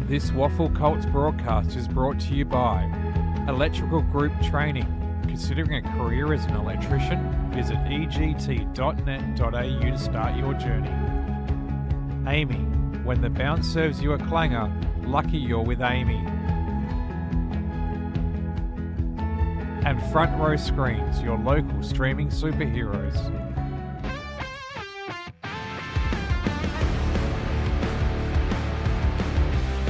This WAFL Colts broadcast is brought to you by Electrical Group Training. Considering a career as an electrician, visit egt.net.au to start your journey. Amy, when the bounce serves you a clanger, lucky you're with Amy. And Front Row Screens, your local streaming superheroes.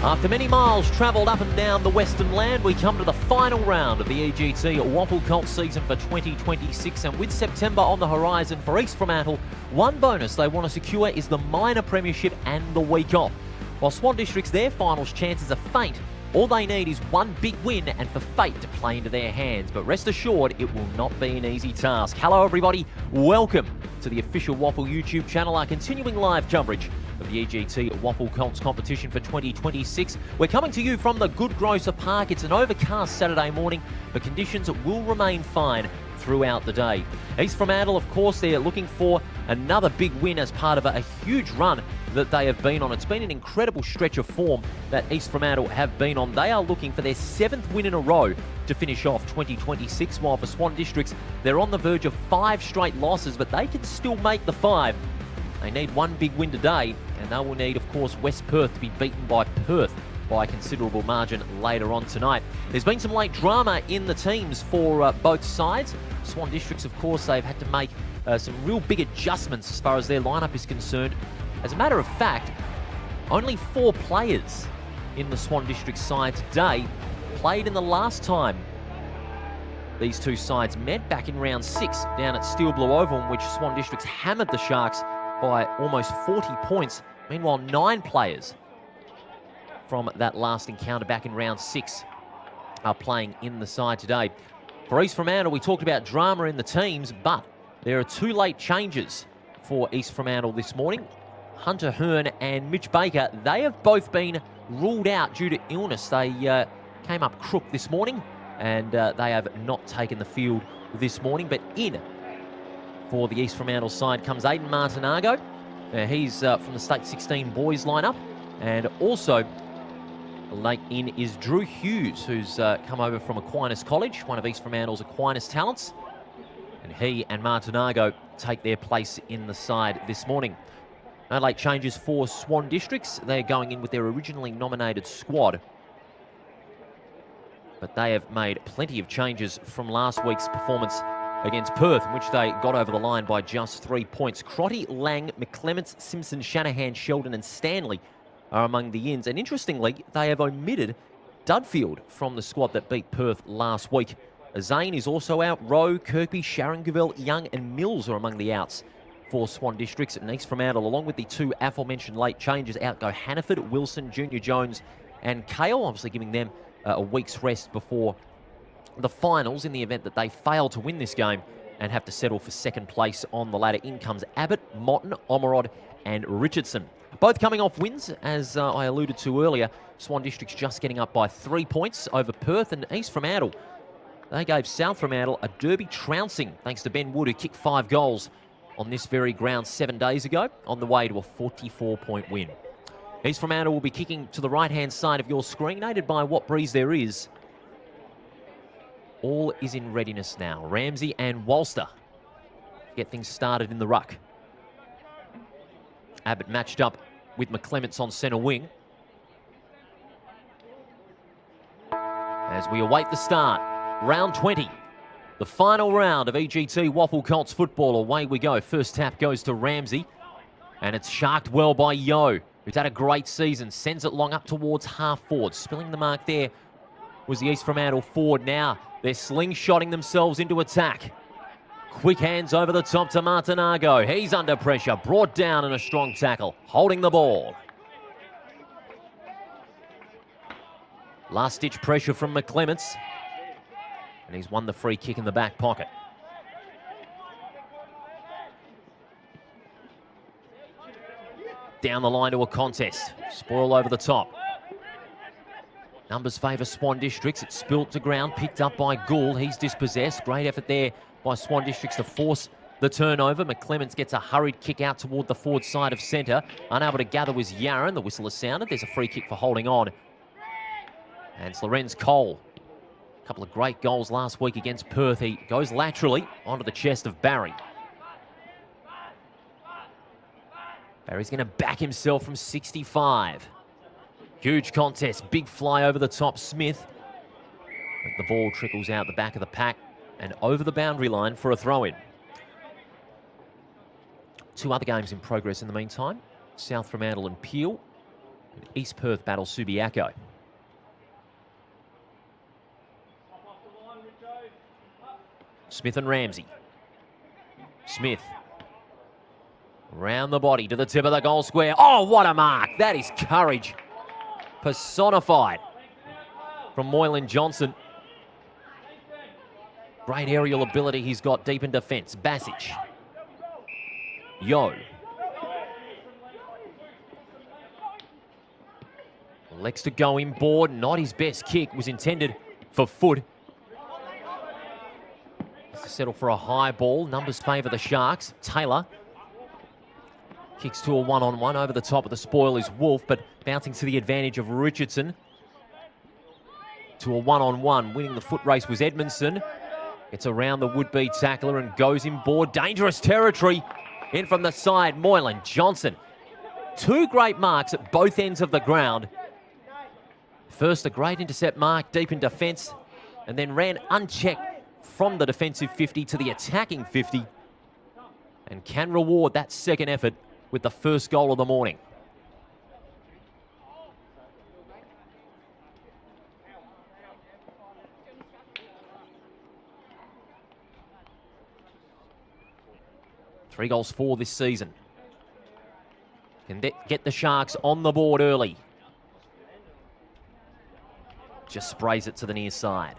After many miles travelled up and down the Western Land, we come to the final round of the EGT WAFL Colts season for 2026, and with September on the horizon for East Fremantle, one bonus they want to secure is the minor premiership and the week off. While Swan District's their finals chances are faint, all they need is one big win and for fate to play into their hands. But rest assured, it will not be an easy task. Hello everybody, welcome to the official WAFL YouTube channel, our continuing live coverage of the EGT WAFL Colts competition for 2026. We're coming to you from the Good Grocer Park. It's an overcast Saturday morning, but conditions will remain fine throughout the day. East Fremantle, of course, they're looking for another big win as part of a huge run that they have been on. It's been an incredible stretch of form that East Fremantle have been on. They are looking for their 7th win in a row to finish off 2026, while for Swan Districts, they're on the verge of 5 straight losses, but they can still make the 5. They need one big win today, and they will need, of course, West Perth to be beaten by Perth by a considerable margin later on tonight. There's been some late drama in the teams for both sides. Swan Districts, of course, they've had to make some real big adjustments as far as their lineup is concerned. As a matter of fact, only 4 players in the Swan District side today played in the last time these two sides met back in round 6 down at Steel Blue Oval, in which Swan Districts hammered the Sharks by almost 40 points. Meanwhile, 9 players from that last encounter back in round 6 are playing in the side today. For East Fremantle, we talked about drama in the teams, but there are 2 late changes for East Fremantle this morning. Hunter Hearn and Mitch Baker, they have both been ruled out due to illness. They came up crook this morning, and they have not taken the field this morning. But in for the East Fremantle side comes Aiden Martinago. He's from the State 16 boys lineup. And also late in is Drew Hughes, who's come over from Aquinas College, one of East Fremantle's Aquinas talents. And he and Martinago take their place in the side this morning. No late changes for Swan Districts. They're going in with their originally nominated squad, but they have made plenty of changes from last week's performance against Perth, in which they got over the line by just 3 points. Crotty, Lang, McClements, Simpson, Shanahan, Sheldon and Stanley are among the ins. And interestingly, they have omitted Dudfield from the squad that beat Perth last week. Zane is also out. Rowe, Kirkby, Sharon Gavell, Young and Mills are among the outs for Swan Districts. And East Fremantle, along with the 2 aforementioned late changes, out go Hannaford, Wilson, Junior Jones and Kale, obviously giving them a week's rest before the finals in the event that they fail to win this game and have to settle for 2nd place on the ladder. In comes Abbott, Motton, Omerod and Richardson. Both coming off wins, as I alluded to earlier. Swan Districts just getting up by 3 points over Perth, and East Fremantle, they gave South Fremantle a derby trouncing thanks to Ben Wood, who kicked 5 goals on this very ground 7 days ago on the way to a 44-point win. East Fremantle will be kicking to the right-hand side of your screen, aided by what breeze there is. All is in readiness now. Ramsey and Walster get things started in the ruck. Abbott matched up with McClements on centre wing. As we await the start, round 20, the final round of EGT WAFL Colts football. Away we go. First tap goes to Ramsey, and it's sharked well by Yo, who's had a great season. Sends it long up towards half forward. Spilling the mark there was the East Fremantle forward. Now they're slingshotting themselves into attack. Quick hands over the top to Martinago. He's under pressure, brought down in a strong tackle, holding the ball. Last-ditch pressure from McClements, and he's won the free kick in the back pocket. Down the line to a contest. Spoil over the top. Numbers favour Swan Districts. It's spilt to ground, picked up by Gould. He's dispossessed. Great effort there by Swan Districts to force the turnover. McClements gets a hurried kick out toward the forward side of centre. Unable to gather was Yaron. The whistle is sounded. There's a free kick for holding on And it's Lorenz Cole. A couple of great goals last week against Perth. He goes laterally onto the chest of Barry. Barry's going to back himself from 65. Huge contest, big fly over the top. Smith. The ball trickles out the back of the pack and over the boundary line for a throw-in. Two other games in progress in the meantime. South Fremantle and Peel. And East Perth battle Subiaco. Smith and Ramsey. Smith. Round the body to the tip of the goal square. Oh, what a mark. That is courage personified from Moylan Johnson. Great aerial ability he's got deep in defence. Basic. Yo. Elects to go inboard. Not his best kick. Was intended for foot. Has to settle for a high ball. Numbers favour the Sharks. Taylor. Kicks to a one-on-one. Over the top of the spoil is Wolf, but bouncing to the advantage of Richardson. To a one-on-one. Winning the foot race was Edmondson. Gets around the would-be tackler and goes inboard. Dangerous territory. In from the side, Moylan Johnson. Two great marks at both ends of the ground. First, a great intercept mark deep in defence, and then ran unchecked from the defensive 50 to the attacking 50, and can reward that second effort with the first goal of the morning. Three goals for this season. Can get the Sharks on the board early. Just sprays it to the near side.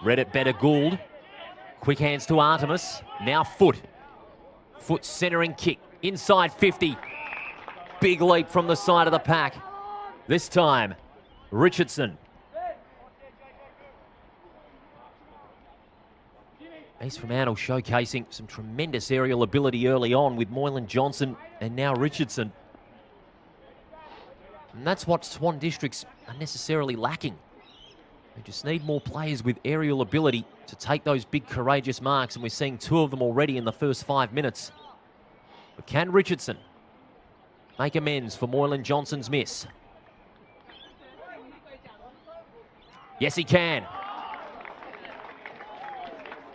Read it better, Gould. Quick hands to Artemis. Now Foot. Foot centering kick. Inside 50. Big leap from the side of the pack. This time, Richardson. East Fremantle showcasing some tremendous aerial ability early on with Moylan Johnson and now Richardson. And that's what Swan District's unnecessarily lacking. They just need more players with aerial ability to take those big, courageous marks, and we're seeing two of them already in the first 5 minutes. But can Richardson make amends for Moylan Johnson's miss? Yes, he can.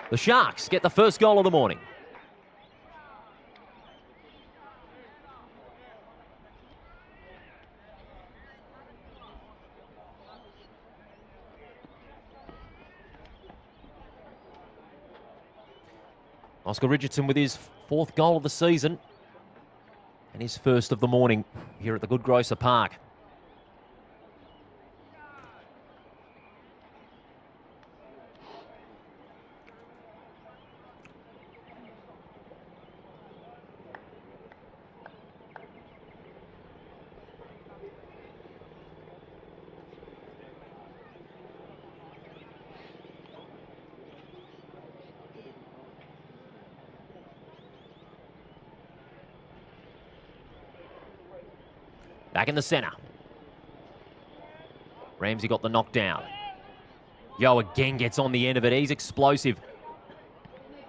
The Sharks get the first goal of the morning. Oscar Richardson with his fourth goal of the season and his first of the morning here at the Good Grocer Park. Back in the centre. Ramsey got the knockdown. Yo again gets on the end of it. He's explosive.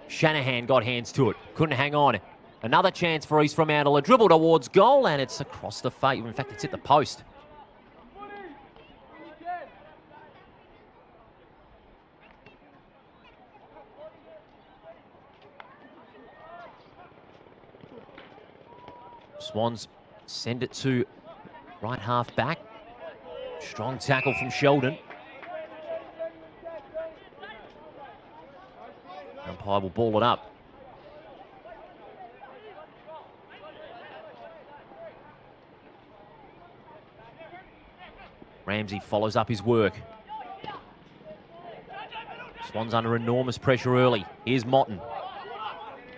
Shanahan got hands to it. Couldn't hang on. Another chance for East Fremantle. A dribble towards goal, and it's across the face. In fact, it's hit the post. Swans send it to right half back. Strong tackle from Sheldon. Umpire will ball it up. Ramsey follows up his work. Swans under enormous pressure early. Here's Motten.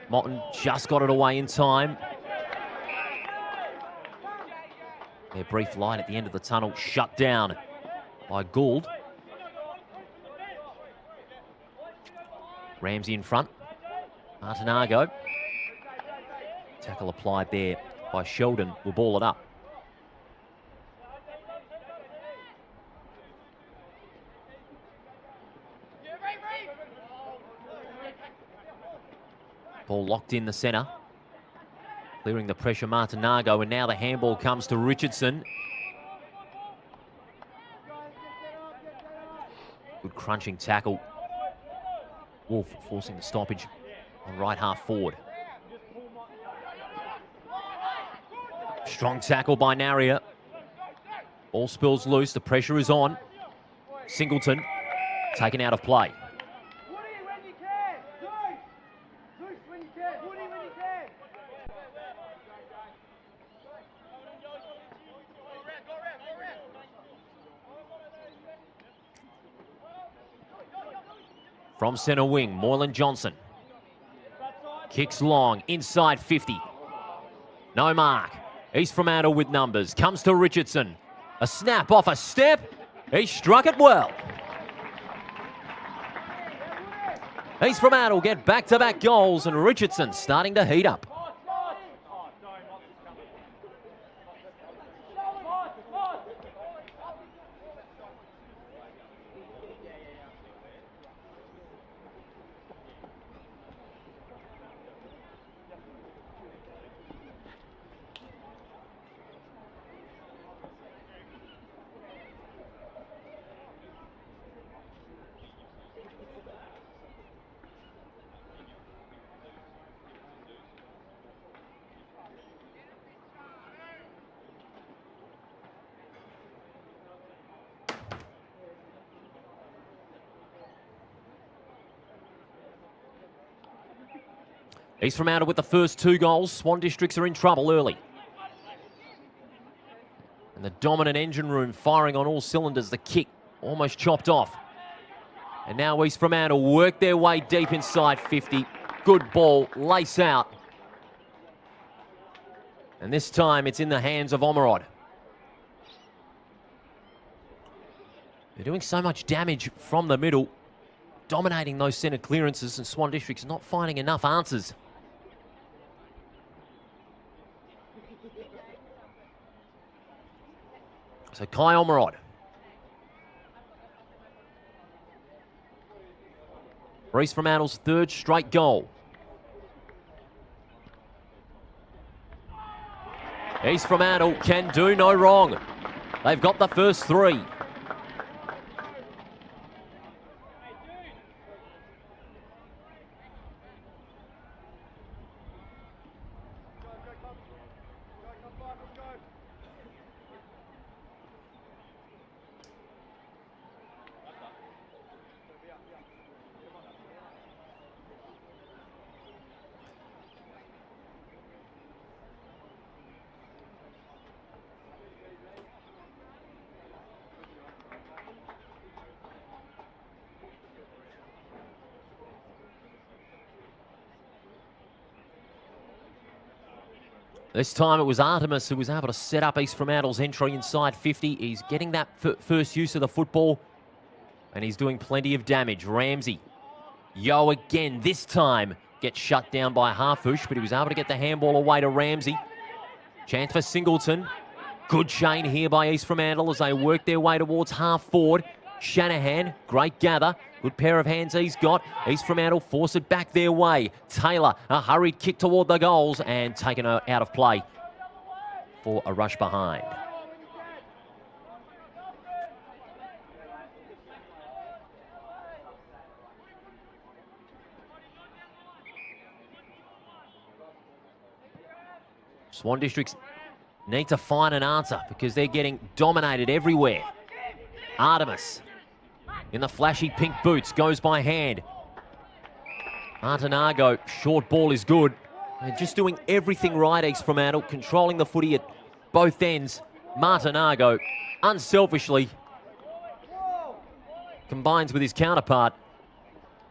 Motten just got it away in time. Their brief light at the end of the tunnel shut down by Gould. Ramsey in front. Martinago. Tackle applied there by Sheldon. Will ball it up. Ball locked in the centre. Clearing the pressure, Martinago, and now the handball comes to Richardson. Good crunching tackle. Wolf forcing the stoppage on right half forward. Strong tackle by Naria. Ball spills loose, the pressure is on. Singleton taken out of play. From centre wing, Moylan Johnson. Kicks long, inside 50. No mark. East Fremantle with numbers. Comes to Richardson. A snap off a step. He struck it well. East Fremantle get back-to-back goals, and Richardson starting to heat up. East Fremantle with the first 2 goals. Swan Districts are in trouble early. And the dominant engine room firing on all cylinders. The kick almost chopped off. And now East Fremantle work their way deep inside 50. Good ball, lace out. And this time it's in the hands of Omerod. They're doing so much damage from the middle, dominating those centre clearances, and Swan Districts not finding enough answers. So Kai Omerod. East Fremantle's 3rd straight goal. East Fremantle can do no wrong. They've got the first 3. This time it was Artemis who was able to set up East Fremantle's entry inside 50. He's getting that first use of the football, and he's doing plenty of damage. Ramsey. Yo again, this time gets shut down by Harfush, but he was able to get the handball away to Ramsey. Chance for Singleton. Good chain here by East Fremantle as they work their way towards half forward. Shanahan, great gather. Good pair of hands he's got. East Fremantle force it back their way. Taylor, a hurried kick toward the goals and taken out of play for a rush behind. Swan Districts need to find an answer because they're getting dominated everywhere. Artemis in the flashy pink boots goes by hand. Martinago, short ball is good. They're just doing everything right, East Fremantle, controlling the footy at both ends. Martinago, unselfishly, combines with his counterpart.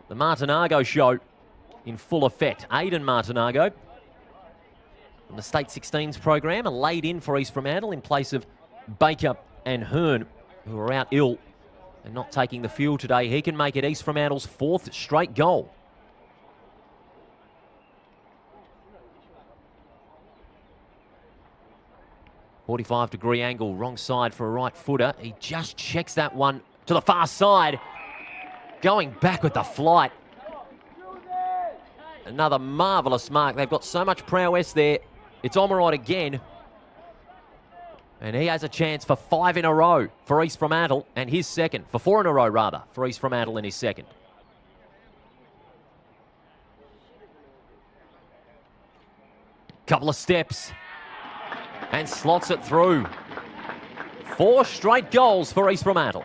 The Martinago show in full effect. Aidan Martinago from the State 16s program, and laid in for East Fremantle in place of Baker and Hearn, who are out ill and not taking the field today. He can make it East Fremantle's 4th straight goal. "45-degree angle, wrong side for a right footer. He just checks that one to the far side. Going back with the flight. Another marvellous mark. They've got so much prowess there. It's Omerod again. And he has a chance for 5 in a row for East Fremantle, and his second. For 4 in a row, rather, for East Fremantle in his second. Couple of steps. And slots it through. 4 straight goals for East Fremantle.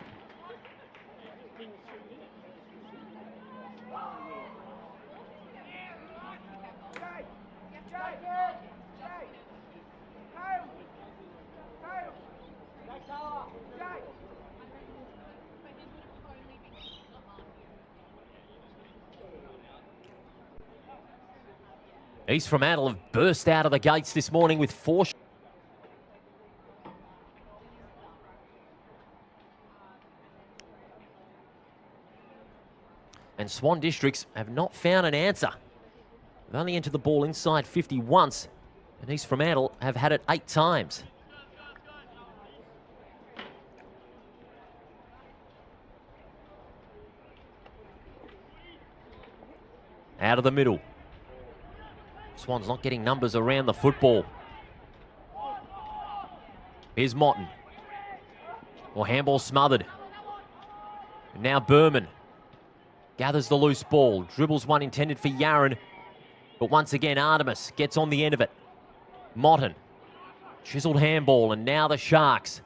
East Fremantle have burst out of the gates this morning with 4. And Swan Districts have not found an answer. They've only entered the ball inside 50 once, and East Fremantle have had it 8 times. Out of the middle. Swan's not getting numbers around the football. Here's Motton. Or handball smothered. And now Berman gathers the loose ball. Dribbles one intended for Yaron. But once again, Artemis gets on the end of it. Motton. Chiseled handball. And now the Sharks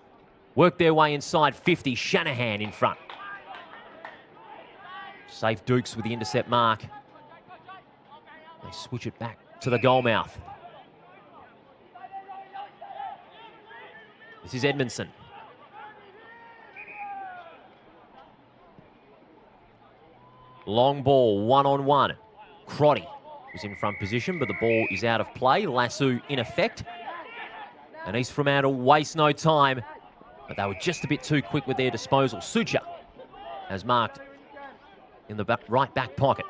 work their way inside 50. Shanahan in front. Safe Dukes with the intercept mark. They switch it back to the goal mouth. This is Edmondson. Long ball, 1-on-1. Crotty is in front position, but the ball is out of play. Lasso in effect. And East Fremantle waste no time, but they were just a bit too quick with their disposal. Sucha has marked in the right back pocket.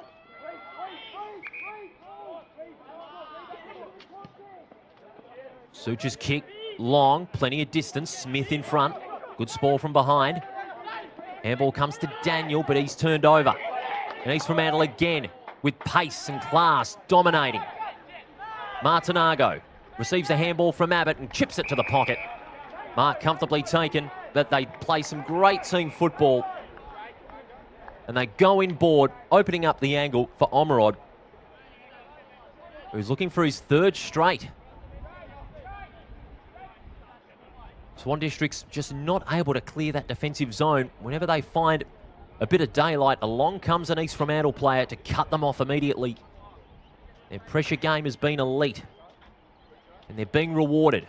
Sucha's kick, long, plenty of distance. Smith in front. Good spoil from behind. Handball comes to Daniel, but he's turned over. And East Fremantle again with pace and class, dominating. Martinago receives a handball from Abbott and chips it to the pocket. Mark comfortably taken, but they play some great team football. And they go inboard, opening up the angle for Omerod, who's looking for his 3rd straight. Swan Districts just not able to clear that defensive zone. Whenever they find a bit of daylight, along comes an East Fremantle player to cut them off immediately. Their pressure game has been elite, and they're being rewarded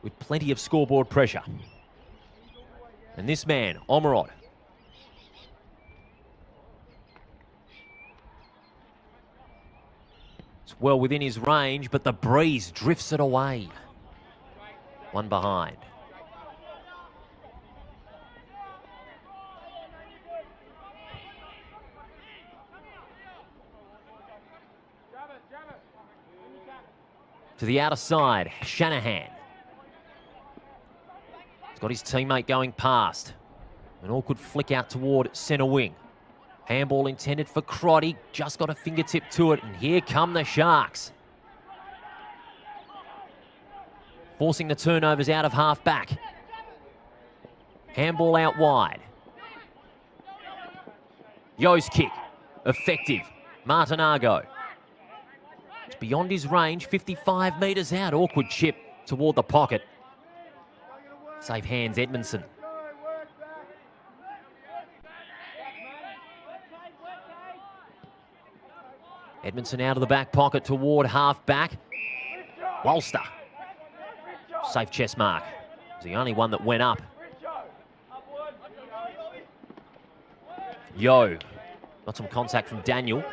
with plenty of scoreboard pressure. And this man, Omerod, it's well within his range, but the breeze drifts it away. One behind. To the outer side, Shanahan. He's got his teammate going past. An awkward flick out toward centre wing. Handball intended for Crotty, just got a fingertip to it, and here come the Sharks. Forcing the turnovers out of half back. Handball out wide. Yo's kick, effective. Martinago. It's beyond his range, 55 metres out. Awkward chip toward the pocket. Safe hands, Edmondson. Edmondson out of the back pocket toward half back. Walster. Safe chest mark. It's the only one that went up. Yo. Got some contact from Daniel.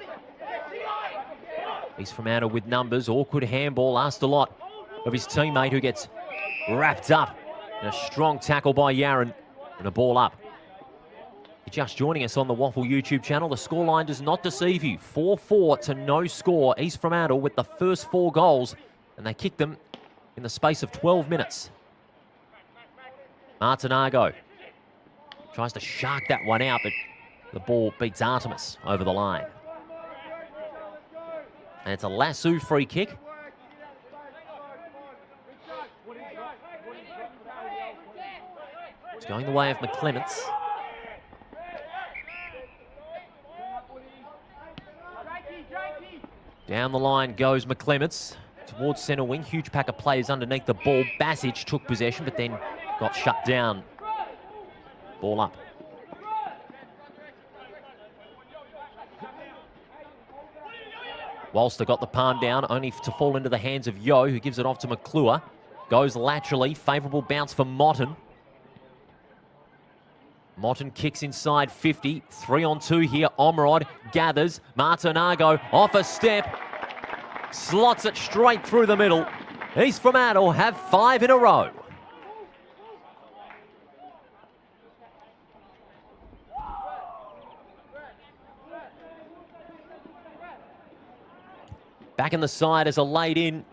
He's Fremantle with numbers. Awkward handball. Asked a lot of his teammate, who gets wrapped up in a strong tackle by Yaron and a ball up. If you're just joining us on the WAFL YouTube channel, the scoreline does not deceive you. 4-4 to no score. East Fremantle with the first 4 goals, and they kicked them in the space of 12 minutes. Martinago tries to shark that one out, but the ball beats Artemis over the line. And it's a lasso free kick. It's going the way of McClements. Down the line goes McClements towards centre wing. Huge pack of players underneath the ball. Basic took possession, but then got shut down. Ball up. Walster got the palm down, only to fall into the hands of Yo, who gives it off to McClure. Goes laterally. Favourable bounce for Motton. Motton kicks inside 50. 3-on-2 here. Omrod gathers. Martinago off a step. Slots it straight through the middle. East Fremantle have 5 in a row. Back in the side as a laid in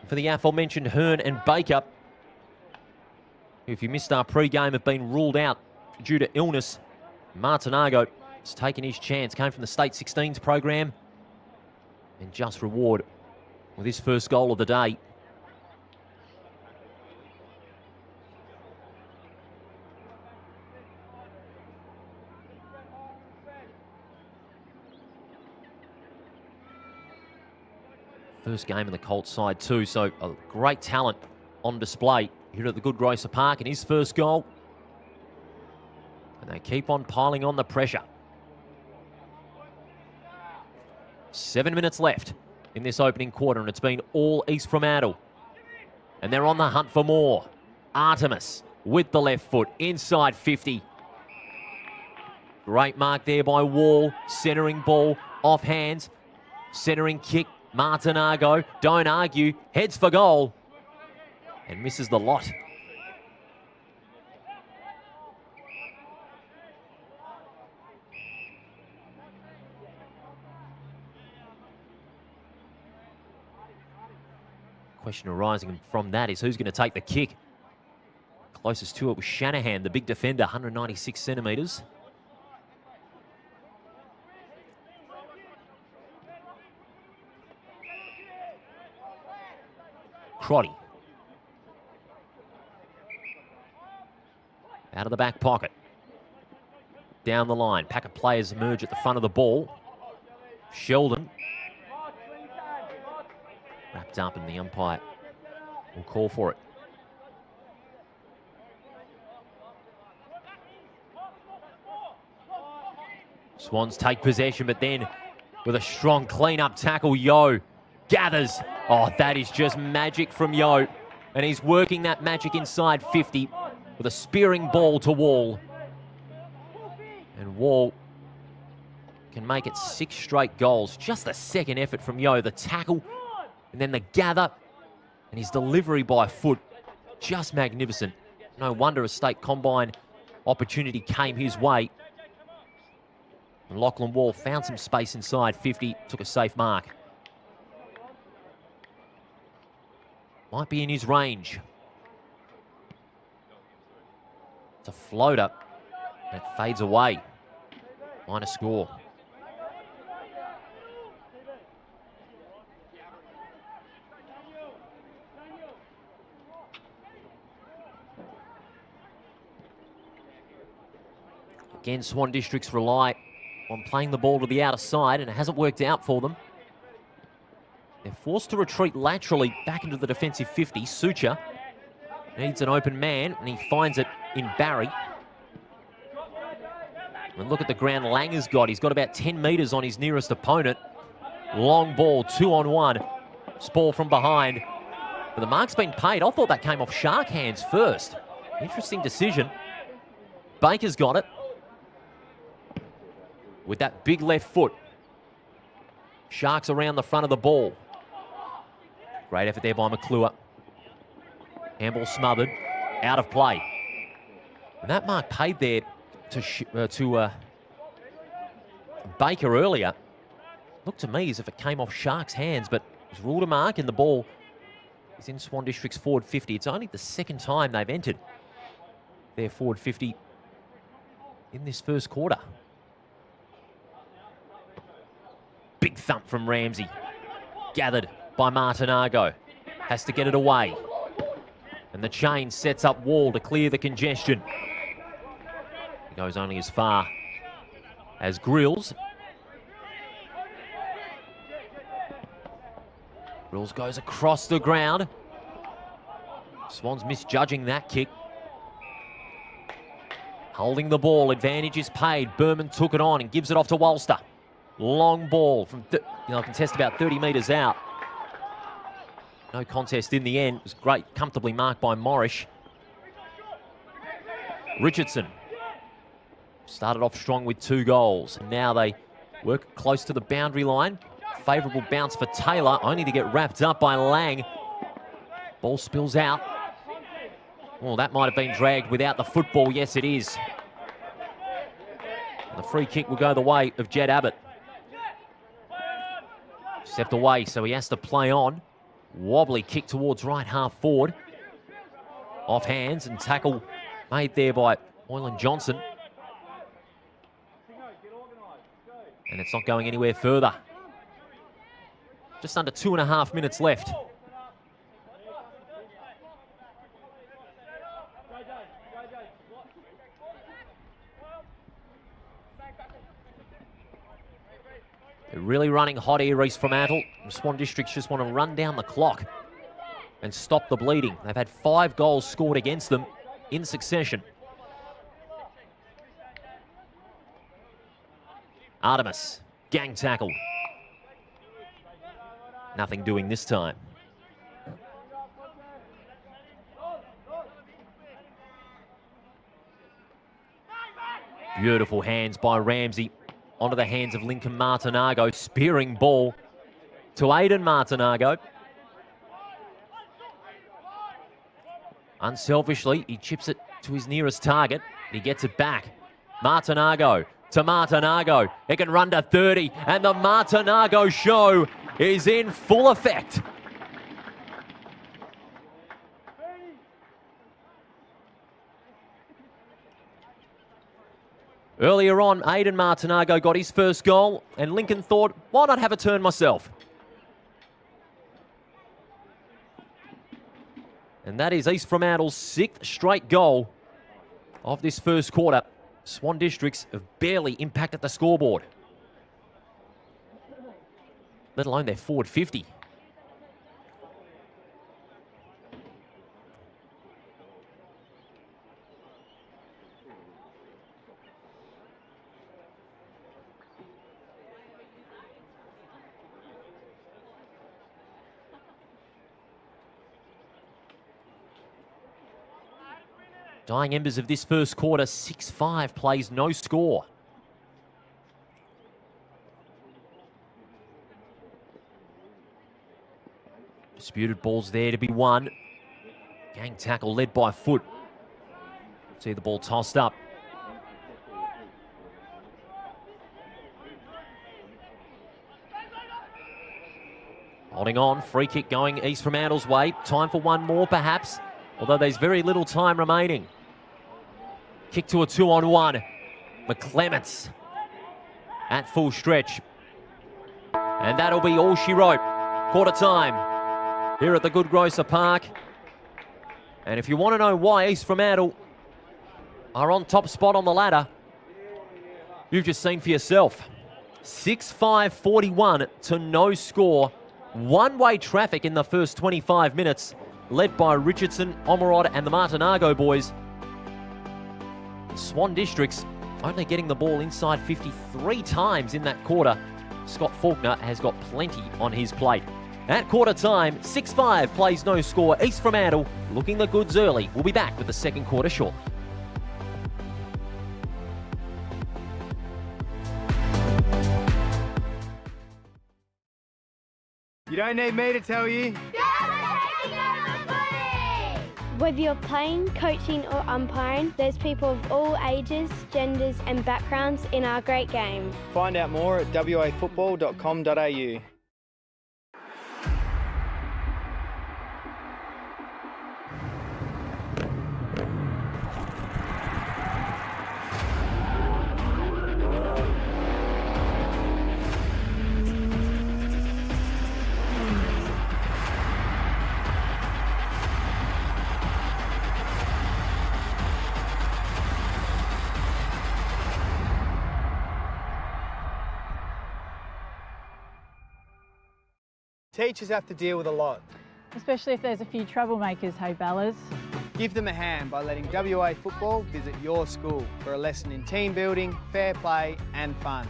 for the aforementioned Hearn and Baker, who, if you missed our pre-game, have been ruled out due to illness. Martinago has taken his chance, came from the State 16s program, and just reward with his first goal of the day. First game in the Colts side too, so a great talent on display here at the Good Grocer Park, and his first goal. And they keep on piling on the pressure. 7 minutes left in this opening quarter, and it's been all East Fremantle. And they're on the hunt for more. Artemis with the left foot, inside 50. Great mark there by Wall. Centering ball, off hands. Centering kick, Martinago, don't argue, heads for goal. And misses the lot. Question arising from that is who's going to take the kick. Closest to it was Shanahan, the big defender, 196 centimetres. Crotty. Out of the back pocket. Down the line. Pack of players emerge at the front of the ball. Sheldon. Wrapped up, and the umpire will call for it. Swans take possession, but then with a strong clean-up tackle, Yo gathers. Oh, that is just magic from Yo. And he's working that magic inside 50 with a spearing ball to Wall. And Wall can make it 6 straight goals. Just the second effort from Yo. The tackle, and then the gather, and his delivery by foot. Just magnificent. No wonder a state combine opportunity came his way. And Lachlan Wall found some space inside 50, took a safe mark. Might be in his range. It's a floater. And it fades away. Minor score. Again, Swan Districts rely on playing the ball to the outer side, and it hasn't worked out for them. They're forced to retreat laterally back into the defensive 50. Sucher needs an open man, and he finds it in Barry. And look at the ground Langer's got. He's got about 10 metres on his nearest opponent. Long ball, 2-on-1. Spall from behind. But the mark's been paid. I thought that came off Shark hands first. Interesting decision. Baker's got it. With that big left foot. Sharks around the front of the ball. Great effort there by McClure. Handball smothered. Out of play. And that mark paid there to Baker earlier. Looked to me as if it came off Sharks' hands, but it was ruled a mark, and the ball is in Swan District's forward 50. It's only the second time they've entered their forward 50 in this first quarter. Big thump from Ramsey. Gathered by Martinago. Has to get it away. And the chain sets up Wall to clear the congestion. He goes only as far as Grills. Grills goes across the ground. Swans misjudging that kick. Holding the ball, advantage is paid. Berman took it on and gives it off to Walster. Long ball from, contest about 30 metres out. No contest in the end. It was great, comfortably marked by Morrish. Richardson started off strong with 2 goals. And now they work close to the boundary line. Favourable bounce for Taylor, only to get wrapped up by Lang. Ball spills out. Well, that might have been dragged without the football. Yes, it is. And the free kick will go the way of Jed Abbott. Stepped away, so he has to play on. Wobbly kick towards right half forward. Off hands and tackle made there by Moylan Johnson. And it's not going anywhere further. Just under 2.5 minutes left. They're really running hot here, East Fremantle. Swan Districts just want to run down the clock and stop the bleeding. They've had 5 goals scored against them in succession. Artemis, gang tackled. Nothing doing this time. Beautiful hands by Ramsey. Onto the hands of Lincoln Martinago. Spearing ball to Aidan Martinago. Unselfishly, he chips it to his nearest target. He gets it back. Martinago to Martinago. It can run to 30, and the Martinago show is in full effect. Earlier on, Aidan Martinago got his first goal, and Lincoln thought, why not have a turn myself? And that is East Fremantle's 6th straight goal of this first quarter. Swan Districts have barely impacted the scoreboard, let alone their forward 50. Dying embers of this first quarter, 6-5 plays no score. Disputed balls there to be won. Gang tackle led by Foot. See the ball tossed up. Holding on, free kick going East Fremantle's way. Time for one more perhaps, although there's very little time remaining. Kick to a 2-on-1. McClements at full stretch. And that'll be all she wrote. Quarter time here at the Good Grocer Park. And if you want to know why East Fremantle are on top spot on the ladder, you've just seen for yourself. 6-5-41 to no score. One-way traffic in the first 25 minutes, led by Richardson, Omerod and the Martinago boys. Swan Districts only getting the ball inside 53 times in that quarter. Scott Faulkner has got plenty on his plate. At quarter time, 6-5 plays no score. East Fremantle looking the goods early. We'll be back with the second quarter shortly. You don't need me to tell you. Whether you're playing, coaching or umpiring, there's people of all ages, genders and backgrounds in our great game. Find out more at wafootball.com.au. Teachers have to deal with a lot. Especially if there's a few troublemakers, hey Bellas. Give them a hand by letting WA Football visit your school for a lesson in team building, fair play and fun.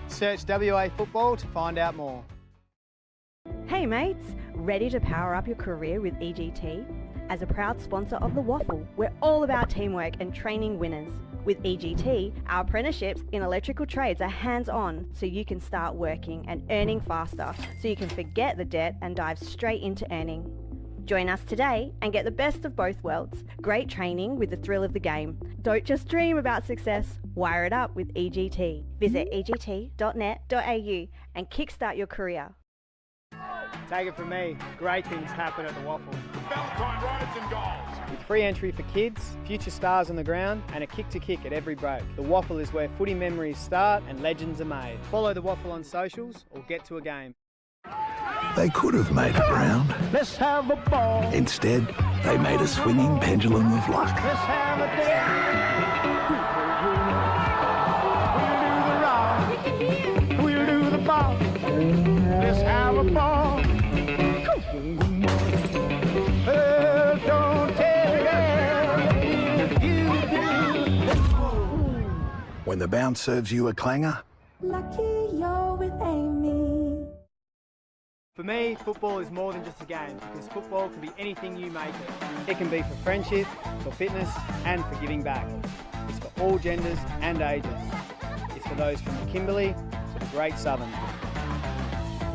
Search WA Football to find out more. Hey mates, ready to power up your career with EGT? As a proud sponsor of the WAFL, we're all about teamwork and training winners. With EGT, our apprenticeships in electrical trades are hands-on, so you can start working and earning faster, so you can forget the debt and dive straight into earning. Join us today and get the best of both worlds. Great training with the thrill of the game. Don't just dream about success, wire it up with EGT. Visit egt.net.au and kickstart your career. Take it from me, great things happen at the WAFL. Valentine rides and goals. With free entry for kids, future stars on the ground and a kick to kick at every break. The WAFL is where footy memories start and legends are made. Follow the WAFL on socials or get to a game. They could have made it round. Let's have a ball. Instead, they made a swinging pendulum of luck. Let's have a day. We'll do the rock. We'll do the ball. Let's have a ball. Don't tell me if you do. When the bounce serves you a clanger, Lucky you're with Amy. For me, football is more than just a game because football can be anything you make it. It can be for friendship, for fitness and for giving back. It's for all genders and ages. It's for those from the Kimberley to the Great Southern.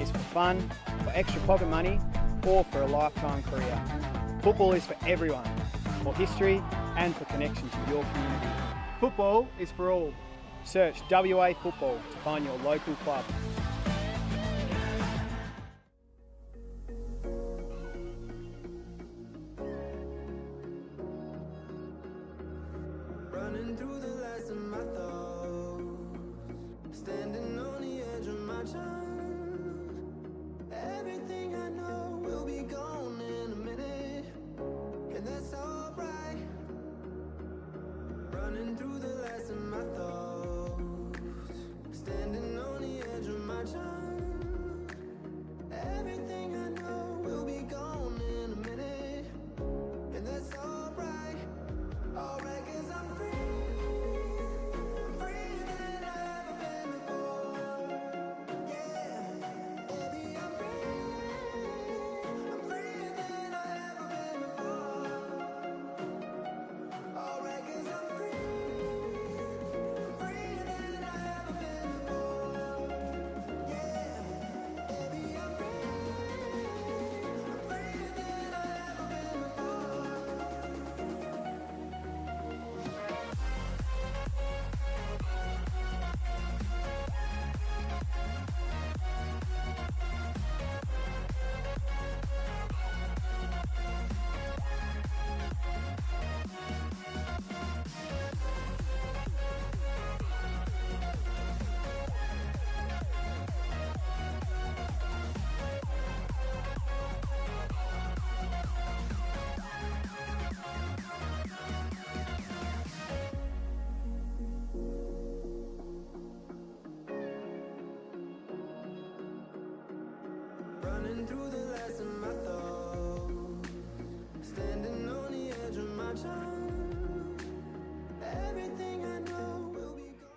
It's for fun, for extra pocket money or for a lifetime career. Football is for everyone, for history and for connection to your community. Football is for all. Search WA Football to find your local club. Running through the last of my thoughts, standing on the edge of my time. Everything I know will be gone in a minute, and that's alright. Running through the last of my thoughts, standing on the edge of my time. Everything I know will be gone in a minute, and that's alright. Alright, 'cause I'm free than I've ever been before. Yeah, baby, I'm free than I've ever been before. Alright, 'cause I'm free than I've ever been before. Yeah, baby, I'm free than I've ever been before. Running through the last of my thoughts, standing on the edge of my time. Everything I know will be gone.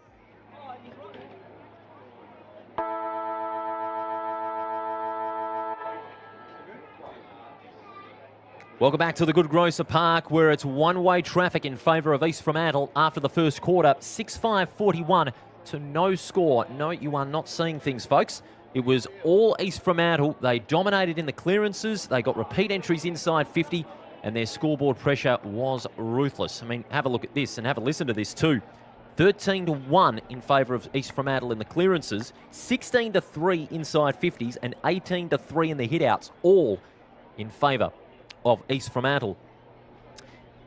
Welcome back to the Good Grocer Park, where it's one-way traffic in favour of East Fremantle after the first quarter, 6-5-41 to no score. No, you are not seeing things, folks. It was all East Fremantle. They dominated in the clearances. They got repeat entries inside 50, and their scoreboard pressure was ruthless. I mean, have a look at this and have a listen to this too. 13-1 in favour of East Fremantle in the clearances, 16-3 inside 50s, and 18-3 in the hitouts, all in favour of East Fremantle.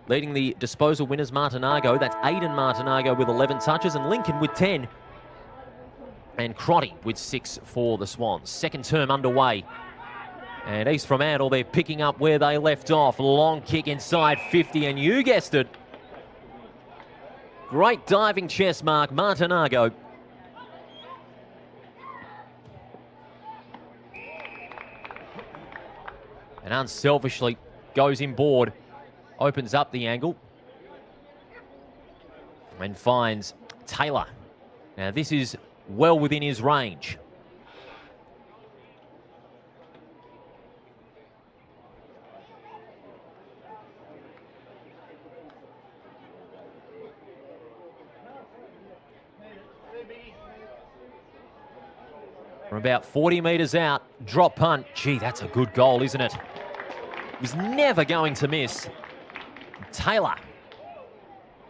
Leading the disposal winners, Martinago. That's Aidan Martinago with 11 touches, and Lincoln with 10. And Crotty with 6 for the Swans. Second term underway. And East Fremantle, they're picking up where they left off. Long kick inside 50, and you guessed it. Great diving chest mark, Martinago. And unselfishly goes inboard, opens up the angle, and finds Taylor. Now this is well within his range. From about 40 metres out, drop punt. Gee, that's a good goal, isn't it? He's never going to miss. Taylor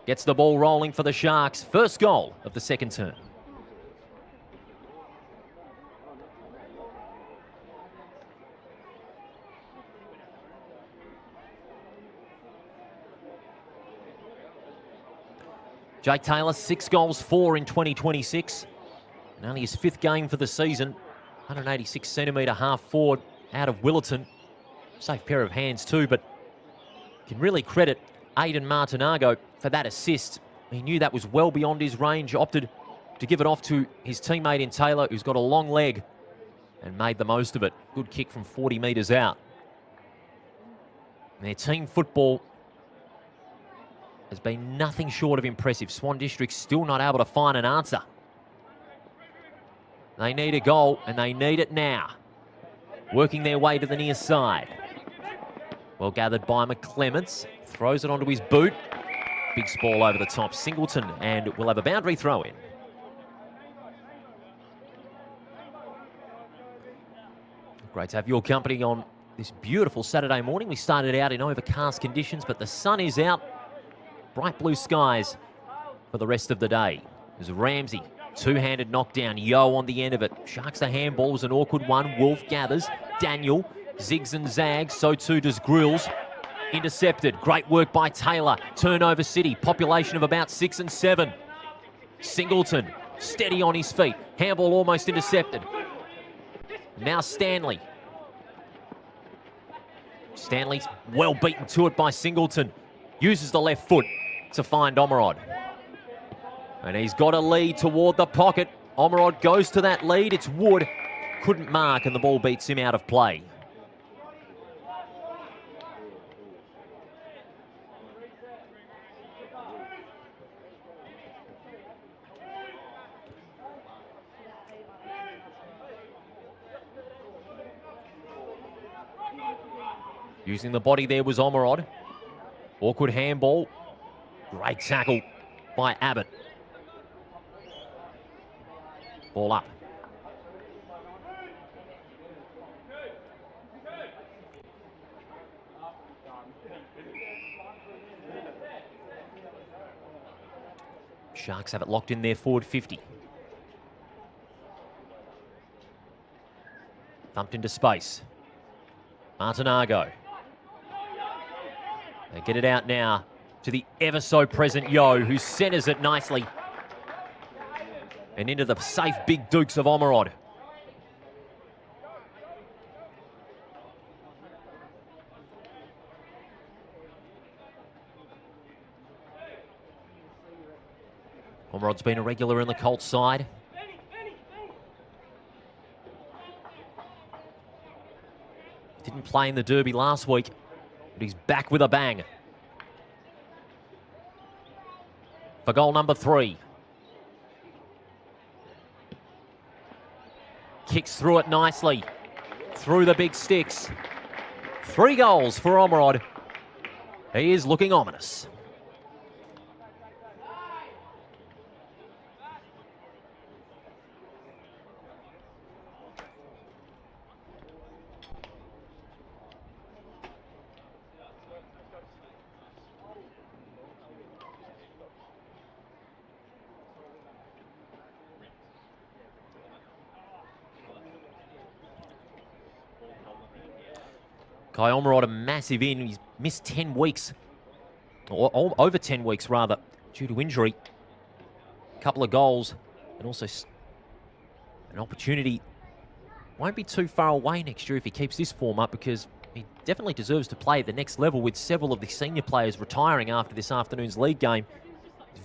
gets the ball rolling for the Sharks. First goal of the second term. Jake Taylor, 6 goals, 4 in 2026. And only his 5th game for the season. 186 centimetre half forward out of Willerton. Safe pair of hands too, but can really credit Aidan Martinago for that assist. He knew that was well beyond his range, opted to give it off to his teammate in Taylor, who's got a long leg, and made the most of it. Good kick from 40 metres out. And their team football has been nothing short of impressive. Swan District still not able to find an answer. They need a goal, and they need it now. Working their way to the near side. Well gathered by McClements. Throws it onto his boot. Big ball over the top. Singleton, and we'll have a boundary throw in. Great to have your company on this beautiful Saturday morning. We started out in overcast conditions, but the sun is out. Bright blue skies for the rest of the day. There's Ramsey, two-handed knockdown. Yo on the end of it. Sharks the handball was an awkward one. Wolf gathers. Daniel zigs and zags. So too does Grills. Intercepted. Great work by Taylor. Turnover City. Population of about 6 and 7. Singleton steady on his feet. Handball almost intercepted. Now Stanley. Stanley's well beaten to it by Singleton. Uses the left foot to find Omerod. And he's got a lead toward the pocket. Omerod goes to that lead. It's Wood. Couldn't mark, and the ball beats him out of play. Using the body there was Omerod. Awkward handball. Great tackle by Abbott. Ball up. Sharks have it locked in there, forward 50. Thumped into space. Martinago. They get it out now to the ever so present Yo, who centres it nicely. And into the safe big dukes of Omerod. Omerod's been a regular in the Colts side. Didn't play in the Derby last week, but he's back with a bang. For goal number 3. Kicks through it nicely. Through the big sticks. 3 goals for Omerod. He is looking ominous. Kai Omrod, a massive in. He's missed 10 weeks, or over 10 weeks rather, due to injury. A couple of goals and also an opportunity. Won't be too far away next year if he keeps this form up, because he definitely deserves to play at the next level, with several of the senior players retiring after this afternoon's league game.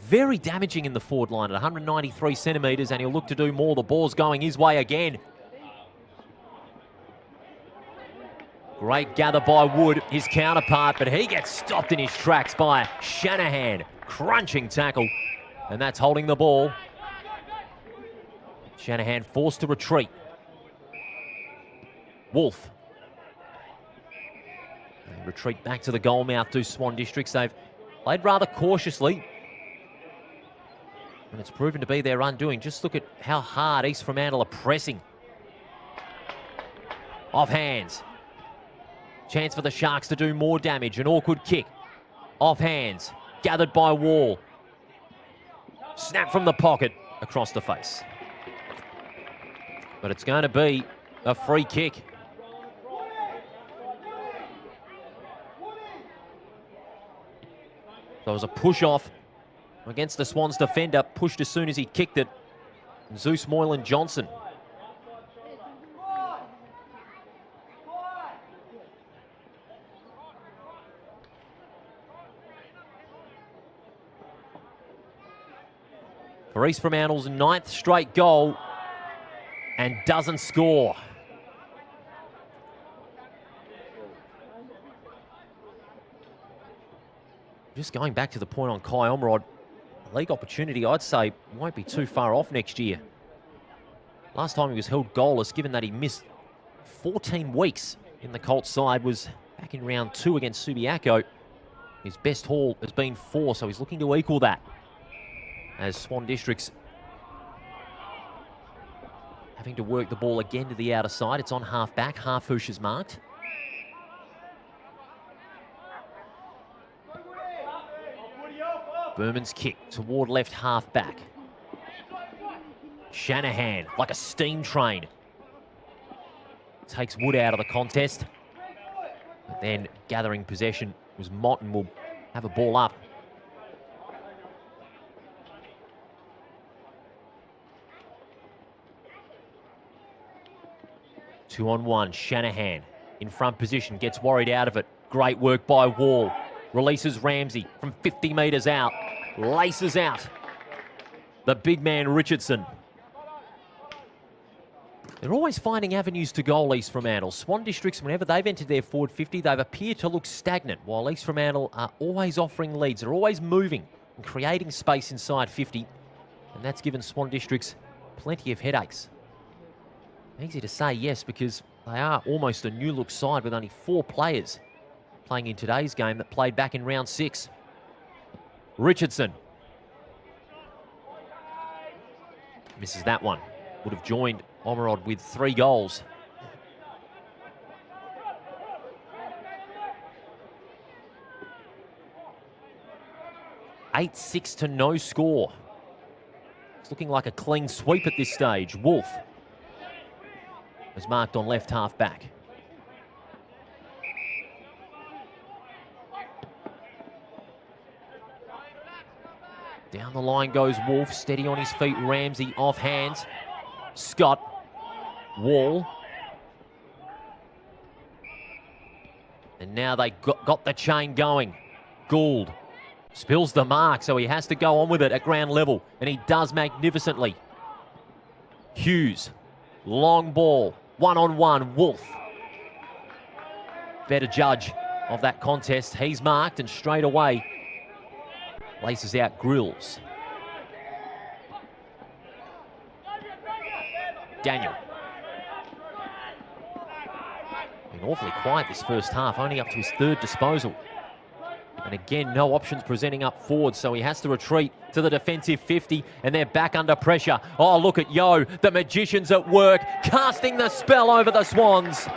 Very damaging in the forward line at 193 centimetres, and he'll look to do more. The ball's going his way again. Great gather by Wood, his counterpart, but he gets stopped in his tracks by Shanahan. Crunching tackle, and that's holding the ball. Shanahan forced to retreat. Wolf. They retreat back to the goal mouth, do Swan Districts. They've played rather cautiously, and it's proven to be their undoing. Just look at how hard East Fremantle are pressing. Off hands. Chance for the Sharks to do more damage. An awkward kick. Off hands. Gathered by Wall. Snap from the pocket across the face. But it's going to be a free kick. So it was a push-off against the Swans defender. Pushed as soon as he kicked it. Zeus Moylan Johnson. For East Fremantle's 9th straight goal, and doesn't score. Just going back to the point on Kai Omrod, league opportunity, I'd say, won't be too far off next year. Last time he was held goalless, given that he missed 14 weeks in the Colts side, was back in round 2 against Subiaco. His best haul has been 4, so he's looking to equal that. As Swan Districts having to work the ball again to the outer side. It's on half back. Harfouche is marked. Berman's kick toward left half back. Shanahan, like a steam train, takes Wood out of the contest. But then gathering possession was Mott, and will have a ball up. Two on one, Shanahan in front position, gets worried out of it. Great work by Wall. Releases Ramsey from 50 metres out. Laces out the big man Richardson. They're always finding avenues to goal, East Fremantle. Swan Districts, whenever they've entered their forward 50, they've appeared to look stagnant, while East Fremantle are always offering leads. They're always moving and creating space inside 50, and that's given Swan Districts plenty of headaches. Easy to say yes, because they are almost a new look side with only 4 players playing in today's game that played back in round 6. Richardson misses that one. Would have joined Omrod with 3 goals. (8-6) to no score. It's looking like a clean sweep at this stage. Wolf is marked on left half back. Down the line goes Wolf, steady on his feet. Ramsey off hands. Scott. Wall. And now they got the chain going. Gould spills the mark, so he has to go on with it at ground level, and he does magnificently. Hughes. Long ball. 1-on-1, Wolf. Better judge of that contest. He's marked, and straight away laces out Grills. Daniel. Been awfully quiet this first half, only up to his 3rd disposal. And again, no options presenting up forward, so he has to retreat to the defensive 50, and they're back under pressure. Oh, look at Yo, the magician's at work, casting the spell over the Swans.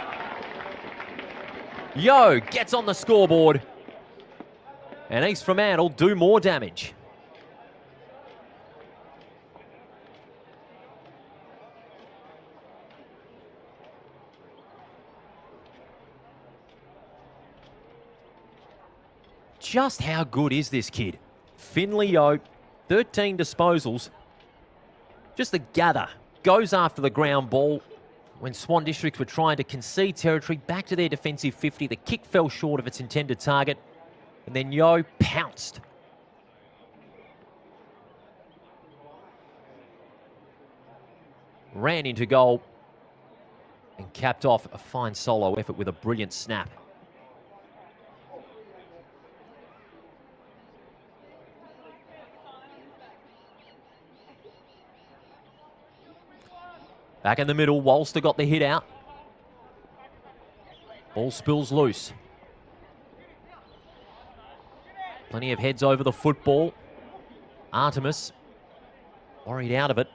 Yo gets on the scoreboard, and East Fremantle do more damage. just how good is this kid? Finley Yo, 13 disposals. Just the gather. Goes after the ground ball. When Swan Districts were trying to concede territory, back to their defensive 50. The kick fell short of its intended target. And then Yo pounced. Ran into goal. And capped off a fine solo effort with a brilliant snap. Back in the middle, Walster got the hit out. Ball spills loose. Plenty of heads over the football. Artemis worried out of it.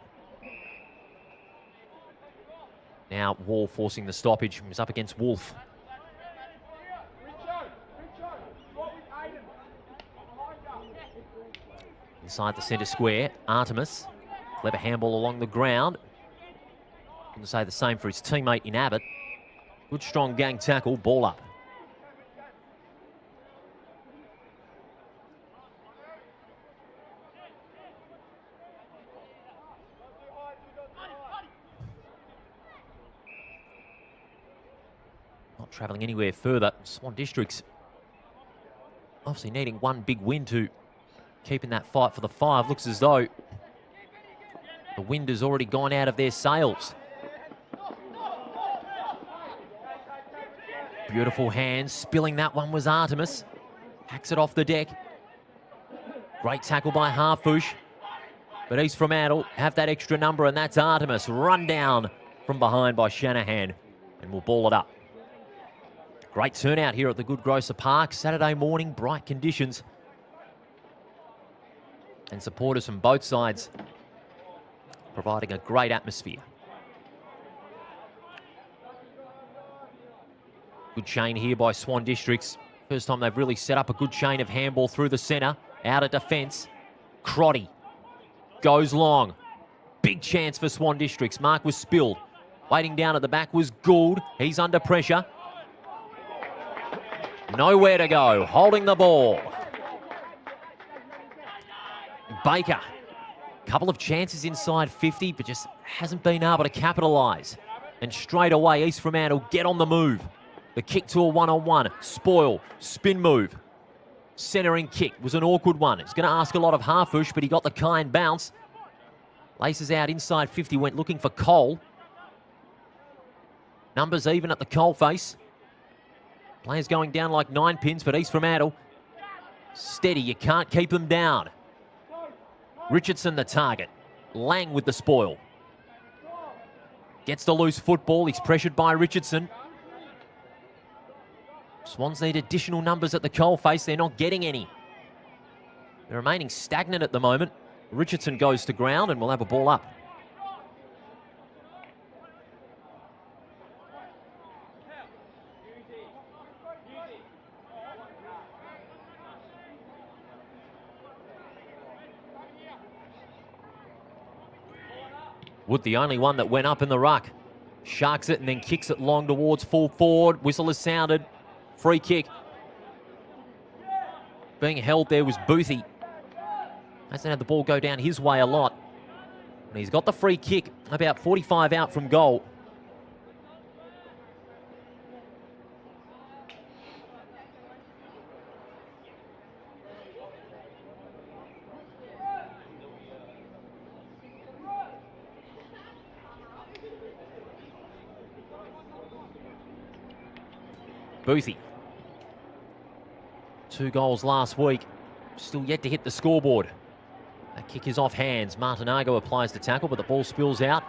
Now Wall forcing the stoppage. He was up against Wolf. Inside the centre square, Artemis. Clever handball along the ground. Couldn't say the same for his teammate in Abbott. Good strong gang tackle, ball up. Not travelling anywhere further. Swan Districts obviously needing one big win to keep in that fight for the 5. Looks as though the wind has already gone out of their sails. Beautiful hands. Spilling that one was Artemis. Hacks it off the deck. Great tackle by Harfush. But East Fremantle have that extra number, and that's Artemis. Run down from behind by Shanahan. And we'll ball it up. Great turnout here at the Good Grocer Park. Saturday morning, bright conditions. And supporters from both sides providing a great atmosphere. Good chain here by Swan Districts. First time they've really set up a good chain of handball through the centre. Out of defence. Crotty goes long. Big chance for Swan Districts. Mark was spilled. Waiting down at the back was Gould. He's under pressure. Nowhere to go. Holding the ball. Baker. Couple of chances inside 50, but just hasn't been able to capitalise. And straight away, East Fremantle get on the move. The kick to a one-on-one. Spoil. Spin move. Centering kick was an awkward one. It's going to ask a lot of Harfush, but he got the kind bounce. Laces out inside 50, went looking for Cole. Numbers even at the Cole face. Players going down like 9 pins, but East Fremantle steady. You can't keep them down. Richardson the target. Lang with the spoil. Gets the loose football. He's pressured by Richardson. Swans need additional numbers at the coalface. They're not getting any. They're remaining stagnant at the moment. Richardson goes to ground and we'll have a ball up. Wood the only one that went up in the ruck. Sharks it and then kicks it long towards full forward. Whistle is sounded. Free kick. Being held there was Boothie. Hasn't had the ball go down his way a lot. And he's got the free kick about 45 out from goal. Boothie. 2 goals last week. Still yet to hit the scoreboard. That kick is off hands. Martinago applies the tackle, but the ball spills out.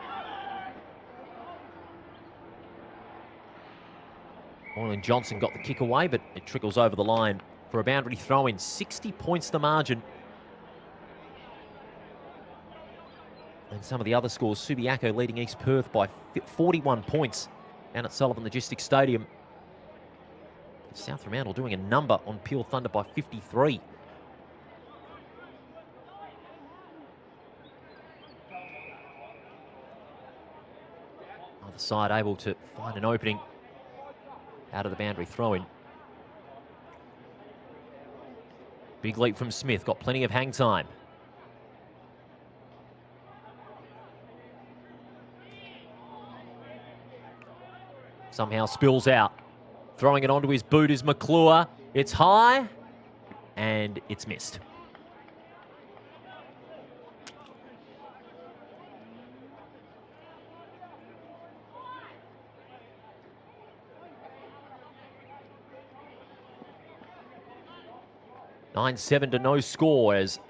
Moylan Johnson got the kick away, but it trickles over the line for a boundary throw-in. 60 points the margin. And some of the other scores, Subiaco leading East Perth by 41 points down at Sullivan Logistics Stadium. South Fremantle doing a number on Peel Thunder by 53. Other side able to find an opening out of the boundary throw-in. Big leap from Smith, got plenty of hang time. Somehow spills out. Throwing it onto his boot is McClure. It's high, and it's missed. (9-7) to no score as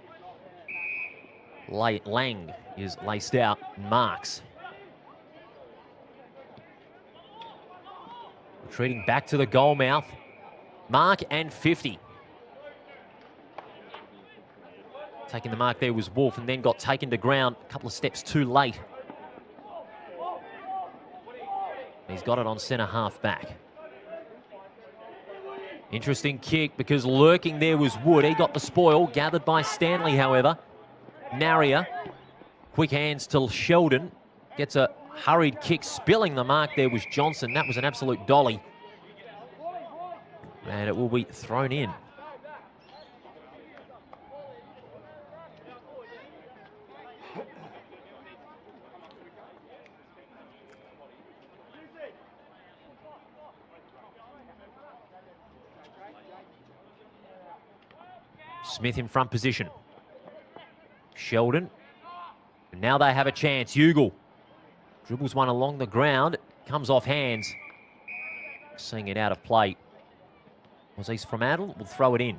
Lang is laced out and marks. Retreating back to the goal mouth. Mark and 50. Taking the mark there was Wolf and then got taken to ground a couple of steps too late. He's got it on centre half back. Interesting kick because lurking there was Wood. He got the spoil, gathered by Stanley, however. Narrier, quick hands to Sheldon. Gets a hurried kick, spilling the mark there was Johnson. That was an absolute dolly. And it will be thrown in. Smith in front position. Sheldon. And now they have a chance. Ugle dribbles one along the ground. Comes off hands. Seeing it out of play. Was East Fremantle? Will throw it in.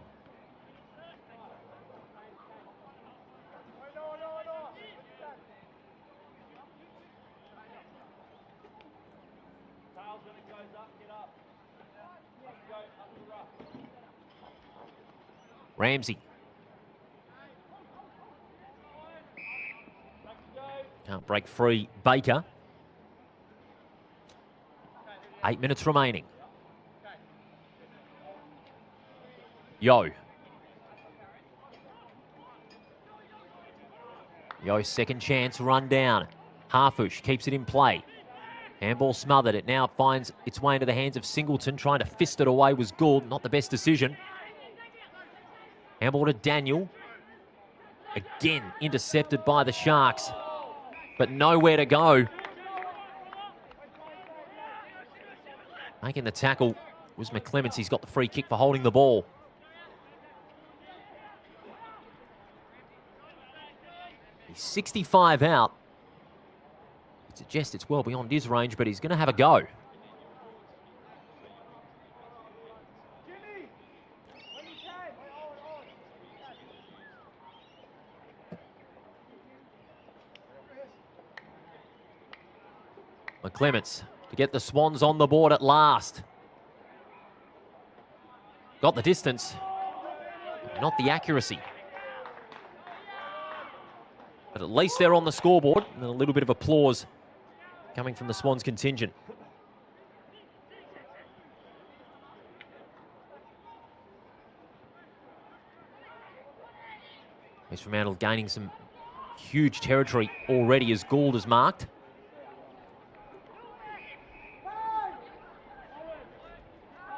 Ramsey. Can't break free. Baker. 8 minutes remaining. Yo. Yo's second chance run down. Harfush keeps it in play. Handball smothered. It now finds its way into the hands of Singleton. Trying to fist it away was Gould. Not the best decision. Handball to Daniel. Again intercepted by the Sharks. But nowhere to go. Making the tackle was McClements. He's got the free kick for holding the ball. He's 65 out. It suggests it's well beyond his range, but he's going to have a go. McClements to get the Swans on the board at last. Got the distance, not the accuracy. But at least they're on the scoreboard, and a little bit of applause coming from the Swans contingent. East Fremantle gaining some huge territory already as Gould is marked.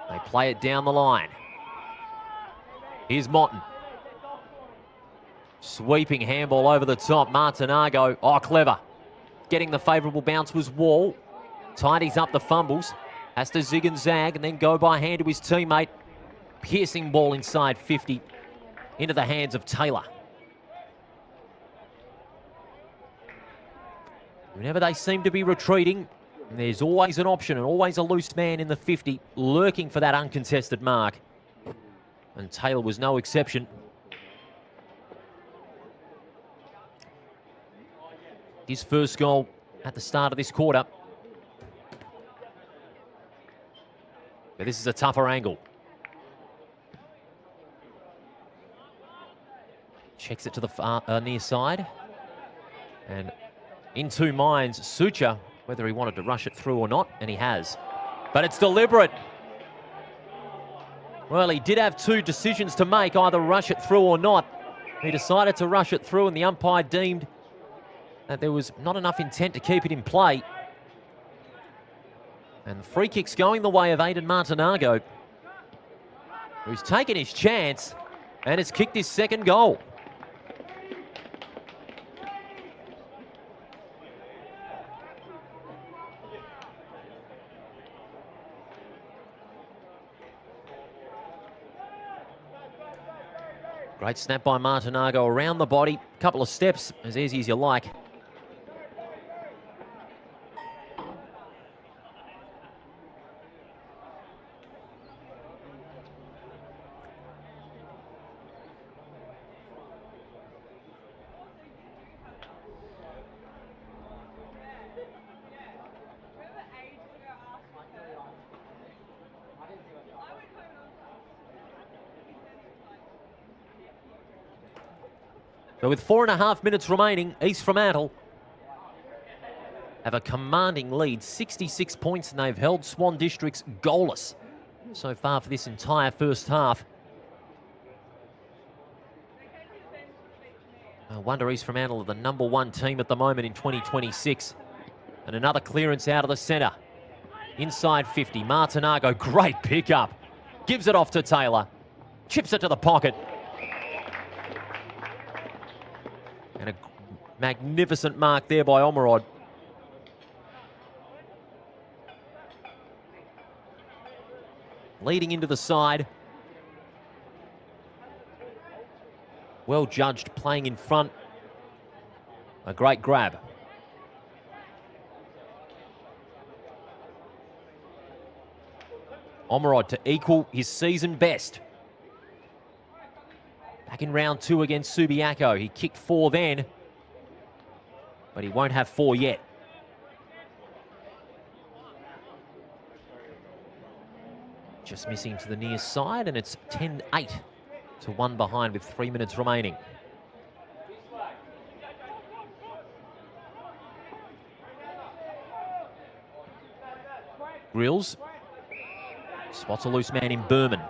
They play it down the line. Here's Motten. Sweeping handball over the top. Martinago. Oh, clever. Getting the favourable bounce was Wall. Tidies up the fumbles. Has to zig and zag and then go by hand to his teammate. Piercing ball inside 50. Into the hands of Taylor. Whenever they seem to be retreating, there's always an option and always a loose man in the 50 lurking for that uncontested mark. And Taylor was no exception. His first goal at the start of this quarter. But this is a tougher angle. Checks it to the far, near side. And in two minds, Sucha, whether he wanted to rush it through or not, and he has. But it's deliberate. Well, he did have two decisions to make, either rush it through or not. He decided to rush it through, and the umpire deemed that there was not enough intent to keep it in play. And the free kick's going the way of Aidan Martinago, who's taken his chance And has kicked his second goal. Great snap by Martinago around the body. Couple of steps, as easy as you like. So with 4.5 minutes remaining, East Fremantle have a commanding lead, 66 points, and they've held Swan Districts goalless so far for this entire first half. No wonder East Fremantle are the #1 team at the moment in 2026. And another clearance out of the centre. Inside 50, Martinago, great pickup. Gives it off to Taylor. Chips it to the pocket. And a magnificent mark there by Omerod. Leading into the side. Well judged, playing in front. A great grab. Omerod to equal his season best. Back in round 2 against Subiaco. He kicked 4 then, but he won't have 4 yet. Just missing to the near side, and it's 10-8 to 1 behind with 3 minutes remaining. Grills spots a loose man in Berman.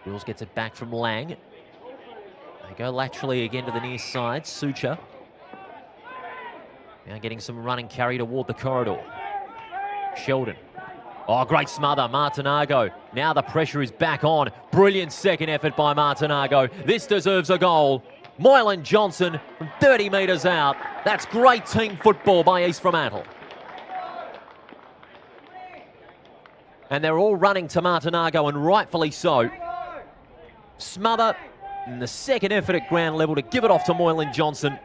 Grills gets it back from Lang. They go laterally again to the near side. Sucha now getting some run and carry toward the corridor. Sheldon. Oh, great smother, Martinago. Now the pressure is back on. Brilliant second effort by Martinago. This deserves a goal. Moylan Johnson from 30 metres out. That's great team football by East Fremantle. And they're all running to Martinago, and rightfully so. Smother in the second effort at ground level to give it off to Moylan Johnson.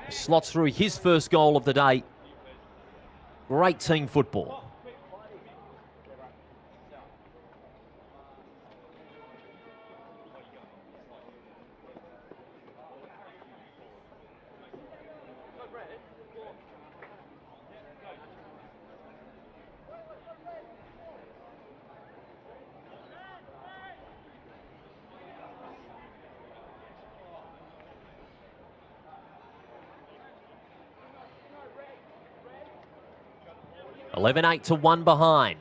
He slots through his first goal of the day. Great team football. (11-8 to 1 behind.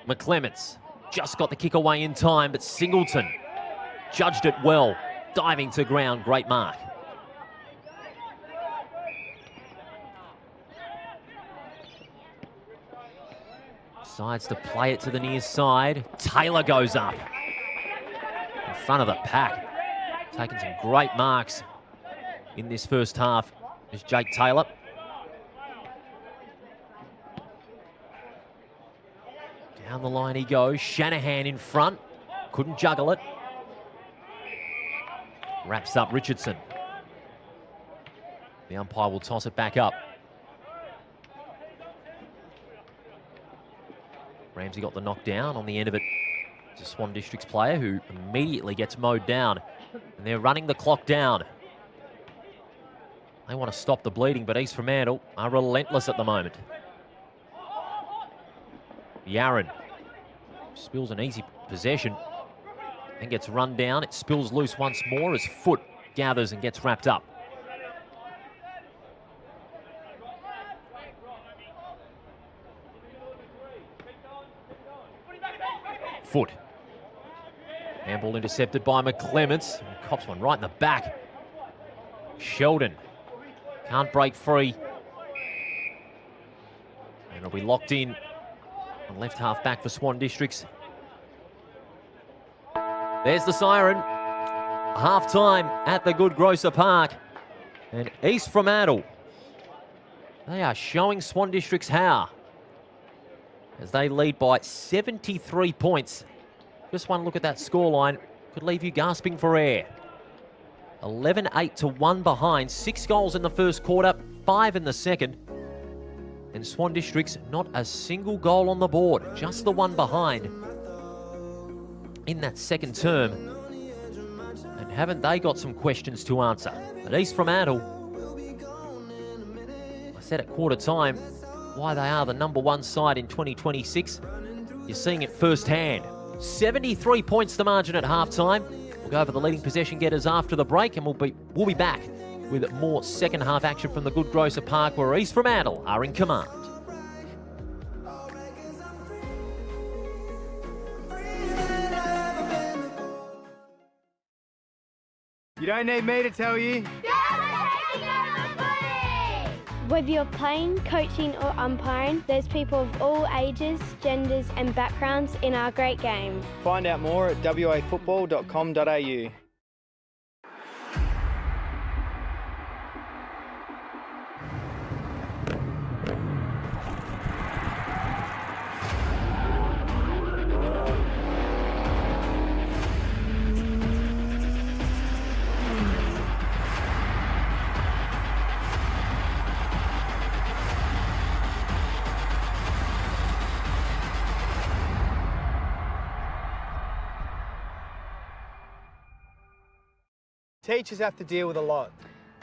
McClements just got the kick away in time, but Singleton judged it well. Diving to ground, great mark. Decides to play it to the near side. Taylor goes up in front of the pack. Taking some great marks in this first half is Jake Taylor. Down the line he goes. Shanahan in front. Couldn't juggle it. Wraps up Richardson. The umpire will toss it back up. Ramsey got the knockdown on the end of it. It's a Swan Districts player who immediately gets mowed down. And they're running the clock down. They want to stop the bleeding, but East Fremantle are relentless at the moment. Yaron spills an easy possession and gets run down. It spills loose once more as Foot gathers and gets wrapped up. Foot. Handball intercepted by McClements. Cops one right in the back. Sheldon Can't break free. And it'll be locked in on left half back for Swan Districts. There's the siren. Half-time at the Good Grocer Park. And East Fremantle, they are showing Swan Districts how, as they lead by 73 points. Just one look at that scoreline could leave you gasping for air. 11-8 to 1 behind. 6 goals in the first quarter, 5 in the second. And Swan Districts, not a single goal on the board, just the one behind in that second term. And haven't they got some questions to answer? But East Fremantle, I said at quarter time, why they are the number 1 side in 2026. You're seeing it firsthand. 73 points the margin at halftime. We'll go over the leading possession getters after the break, and we'll be back with more second half action from the Good Grocer Park, where East Fremantle are in command. You don't need me to tell you. Whether you're playing, coaching or umpiring, there's people of all ages, genders and backgrounds in our great game. Find out more at wafootball.com.au. Teachers have to deal with a lot.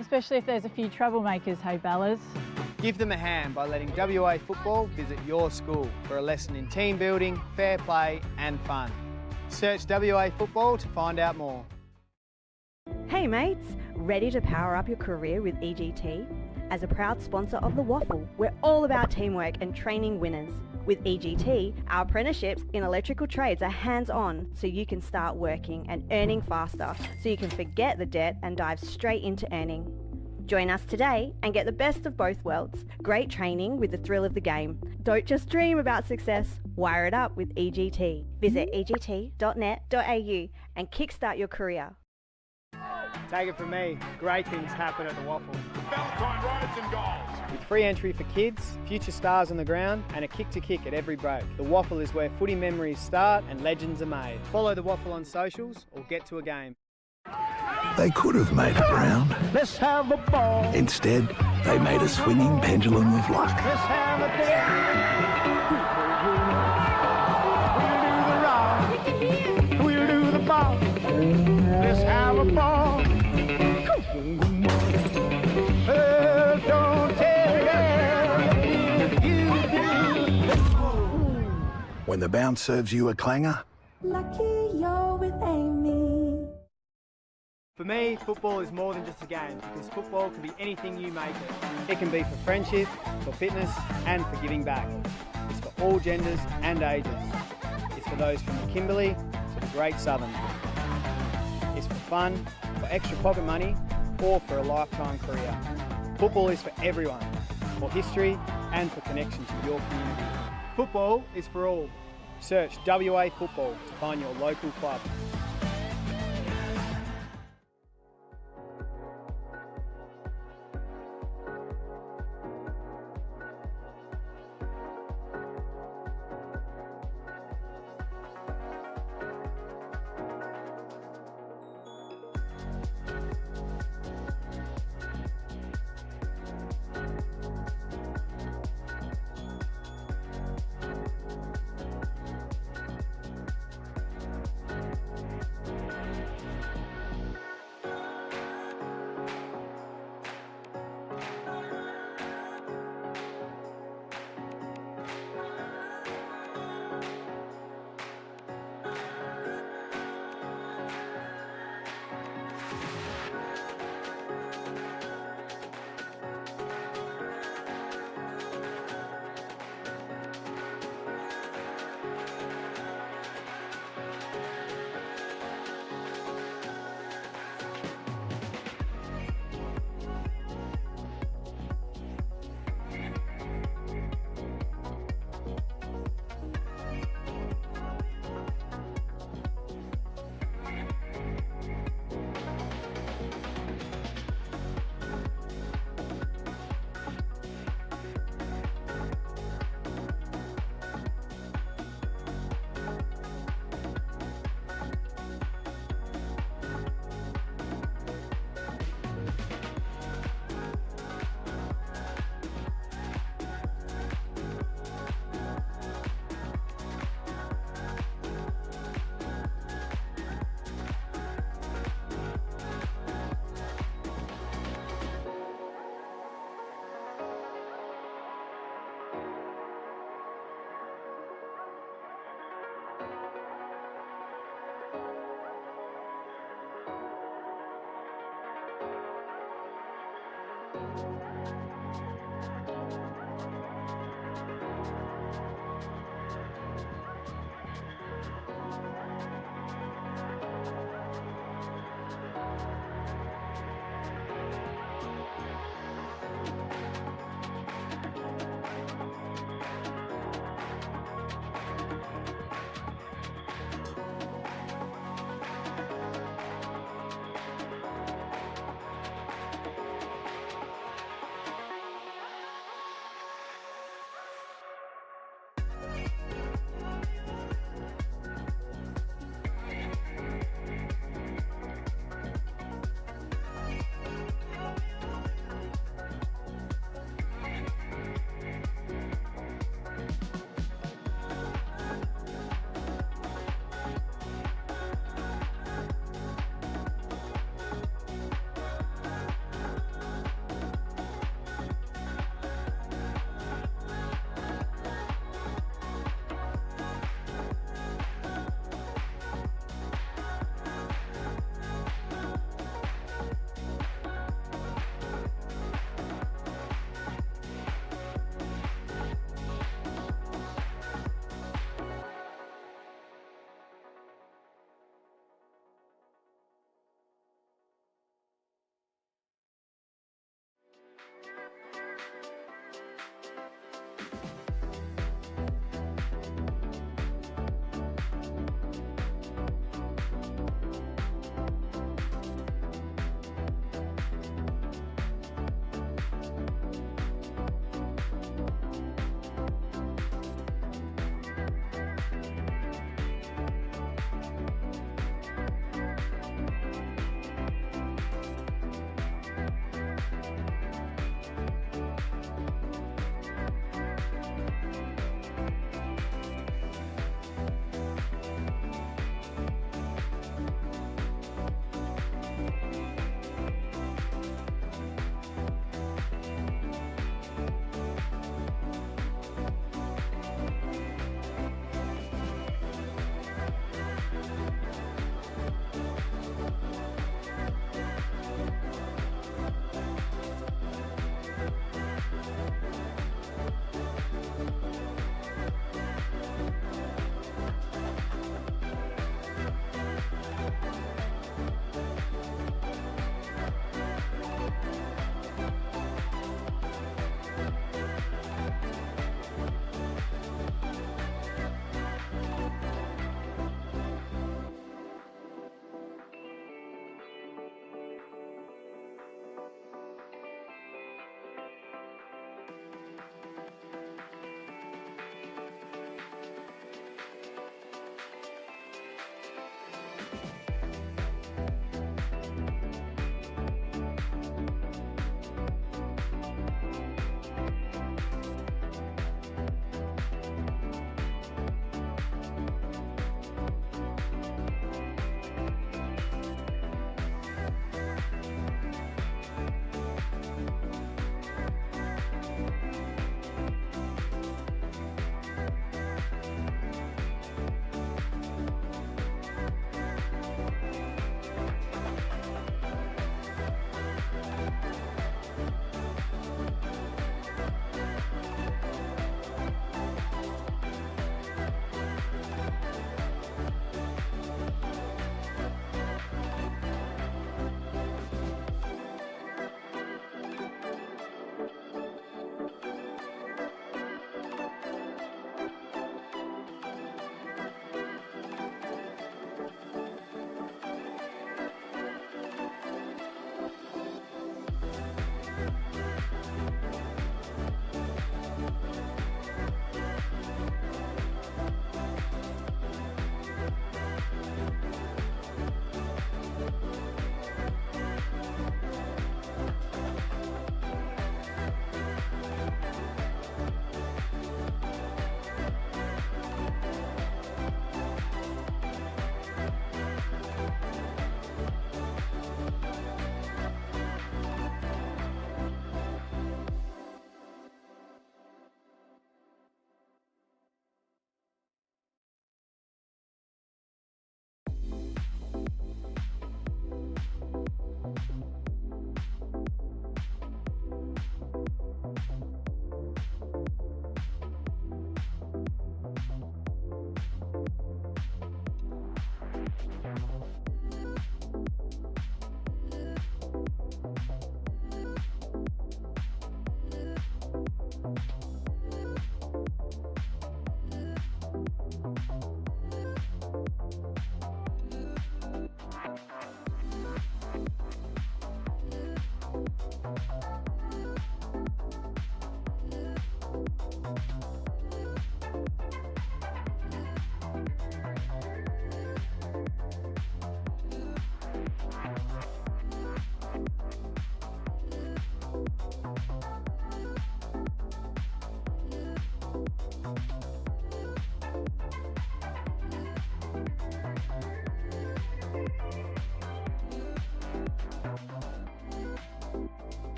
Especially if there's a few troublemakers, hey Bellas. Give them a hand by letting WA Football visit your school for a lesson in team building, fair play and fun. Search WA Football to find out more. Hey mates, ready to power up your career with EGT? As a proud sponsor of the WAFL, we're all about teamwork and training winners. With EGT, our apprenticeships in electrical trades are hands-on, so you can start working and earning faster, so you can forget the debt and dive straight into earning. Join us today and get the best of both worlds. Great training with the thrill of the game. Don't just dream about success, wire it up with EGT. Visit egt.net.au and kickstart your career. Take it from me, great things happen at the WAFL. Valentine rides and goals. With free entry for kids, future stars on the ground and a kick to kick at every break. The WAFL is where footy memories start and legends are made. Follow the WAFL on socials or get to a game. They could have made a round. Let's have a ball. Instead, they made a swinging pendulum of luck. Let's have a day. We'll do the round. We'll do the ball. Let's have a ball. Don't tell me if you do. When the bounce serves you a clanger, Lucky you're with Amy. For me, football is more than just a game because football can be anything you make it. It can be for friendship, for fitness and for giving back. It's for all genders and ages. It's for those from the Kimberley to the Great Southern. It's for fun, for extra pocket money or for a lifetime career. Football is for everyone, for history and for connection to your community. Football is for all. Search WA Football to find your local club.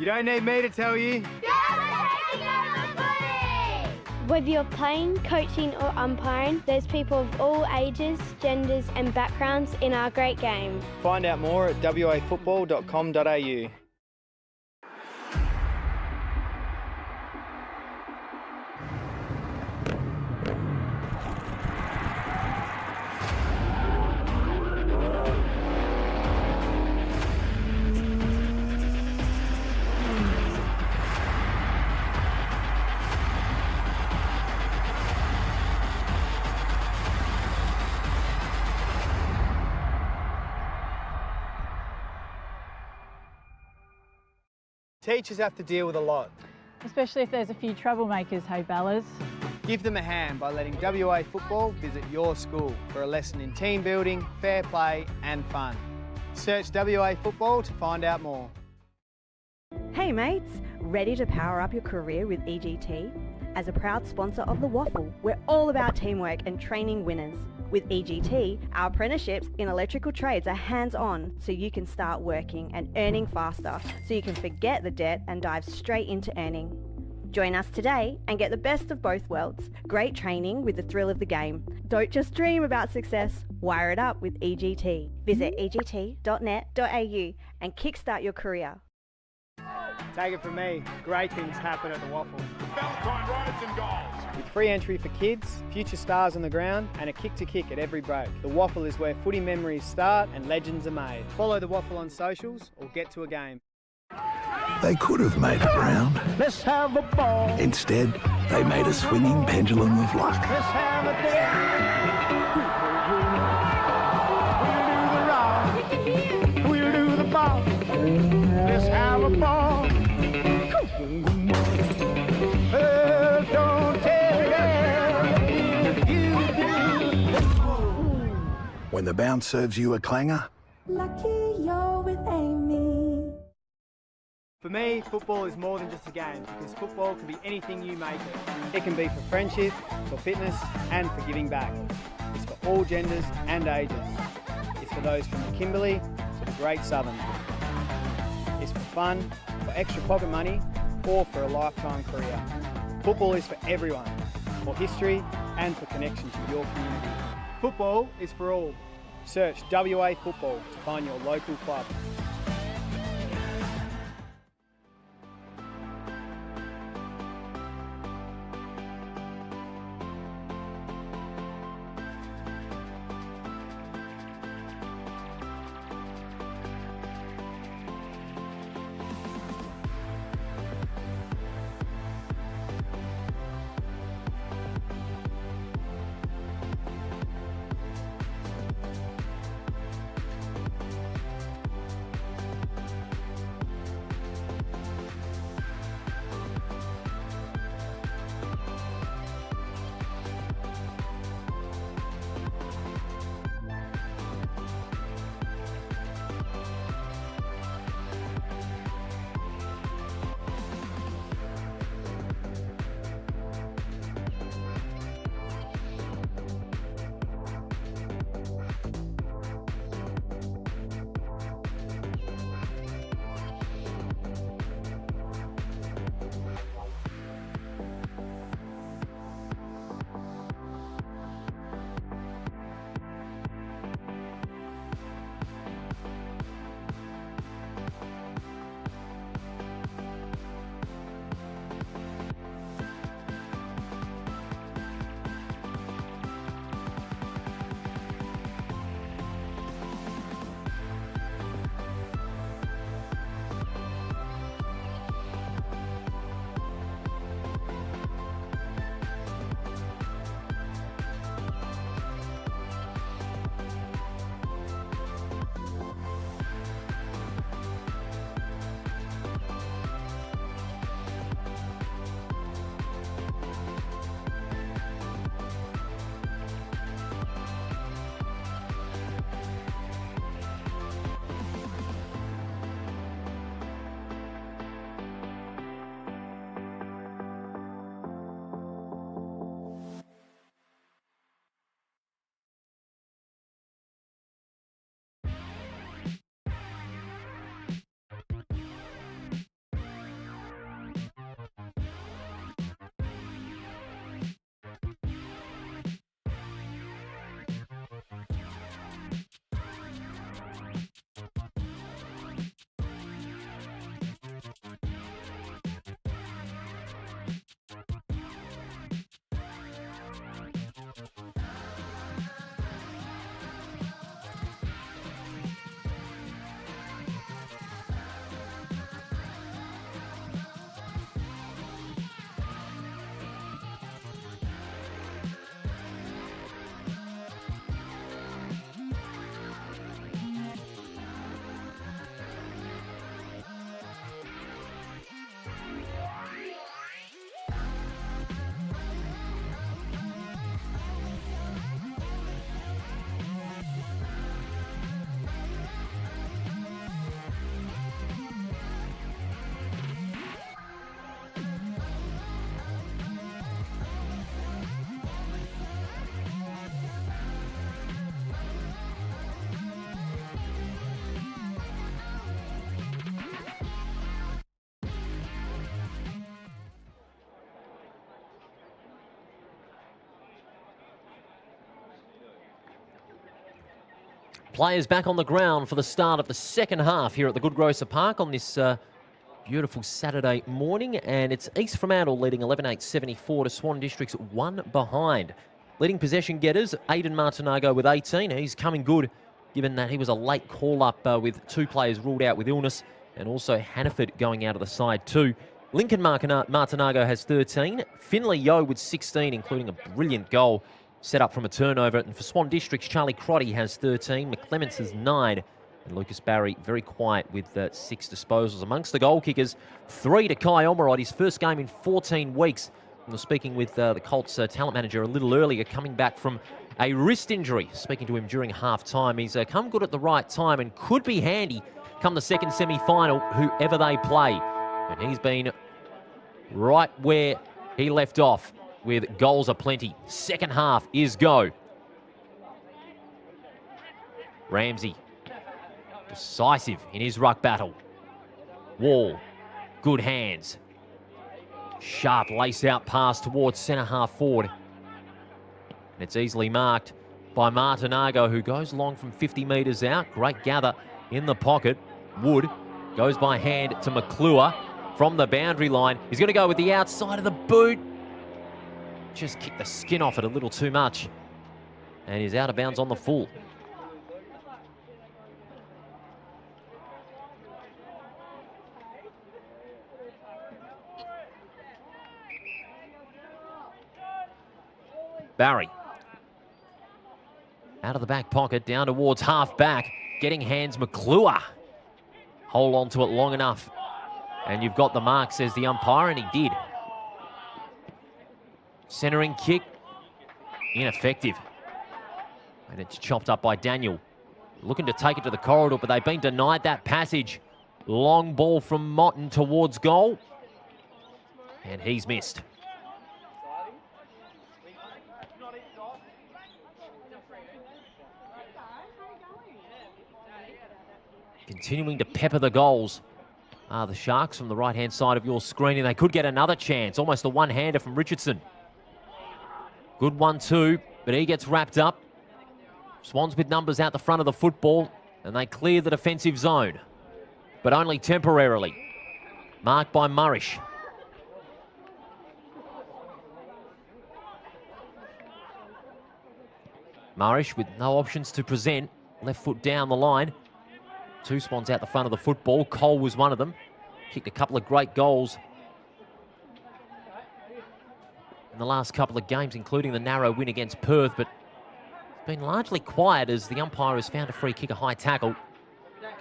You don't need me to tell you. Whether you're playing, coaching or umpiring, there's people of all ages, genders and backgrounds in our great game. Find out more at wafootball.com.au. Teachers have to deal with a lot. Especially if there's a few troublemakers, hey Bellas. Give them a hand by letting WA Football visit your school for a lesson in team building, fair play and fun. Search WA Football to find out more. Hey mates, ready to power up your career with EGT? As a proud sponsor of the WAFL, we're all about teamwork and training winners. With EGT, our apprenticeships in electrical trades are hands-on so you can start working and earning faster so you can forget the debt and dive straight into earning. Join us today and get the best of both worlds. Great training with the thrill of the game. Don't just dream about success, wire it up with EGT. Visit egt.net.au and kickstart your career. Take it from me, great things happen at the WAFL. Valentine rides and goals. With free entry for kids, future stars on the ground and a kick to kick at every break. The WAFL is where footy memories start and legends are made. Follow the WAFL on socials or get to a game. They could have made it round. Let's have a ball. Instead, they made a swinging pendulum of luck. Let's have a day. We'll do the round. We'll do the ball. Let's have a ball. Don't tell me if you do. When the bounce serves you a clanger, Lucky you're with Amy. For me, football is more than just a game because football can be anything you make it. It can be for friendship, for fitness and for giving back. It's for all genders and ages. It's for those from the Kimberley to the Great Southern. It's for fun, for extra pocket money or for a lifetime career. Football is for everyone, for history and for connection to your community. Football is for all. Search WA Football to find your local club. Players back on the ground for the start of the second half here at the Good Grocer Park on this beautiful Saturday morning. And it's East Fremantle leading 11-8-74 to Swan District's 1 behind. Leading possession getters, Aidan Martinago with 18. He's coming good, given that he was a late call-up with 2 players ruled out with illness, and also Hannaford going out of the side too. Lincoln Martinago has 13. Finlay Yo with 16, including a brilliant goal set up from a turnover. And for Swan Districts, Charlie Crotty has 13. McClements has 9. And Lucas Barry very quiet with 6 disposals. Amongst the goal kickers, 3 to Kai Omerod, his first game in 14 weeks. And we're speaking with the Colts talent manager a little earlier, coming back from a wrist injury. Speaking to him during half-time, he's come good at the right time and could be handy come the second semi-final, whoever they play. And he's been right where he left off with goals aplenty. Second half is go. Ramsey, decisive in his ruck battle. Wall, good hands. Sharp lace-out pass towards centre-half forward. And it's easily marked by Martinago, who goes long from 50 metres out. Great gather in the pocket. Wood goes by hand to McClure from the boundary line. He's going to go with the outside of the boot. Just kicked the skin off it a little too much. And he's out of bounds on the full. Barry. Out of the back pocket, down towards half back. Getting hands McClure. Hold on to it long enough. And you've got the mark, says the umpire, and he did. Centering kick, ineffective. And it's chopped up by Daniel. Looking to take it to the corridor, but they've been denied that passage. Long ball from Motton towards goal. And he's missed. Continuing to pepper the goals are the Sharks from the right-hand side of your screen, and they could get another chance. Almost a one-hander from Richardson. Good 1-2, but he gets wrapped up. Swans with numbers out the front of the football, and they clear the defensive zone, but only temporarily. Marked by Murrish. Murrish with no options to present. Left foot down the line. 2 Swans out the front of the football. Cole was one of them. Kicked a couple of great goals in the last couple of games, including the narrow win against Perth, but it's been largely quiet as the umpire has found a free kick, a high tackle,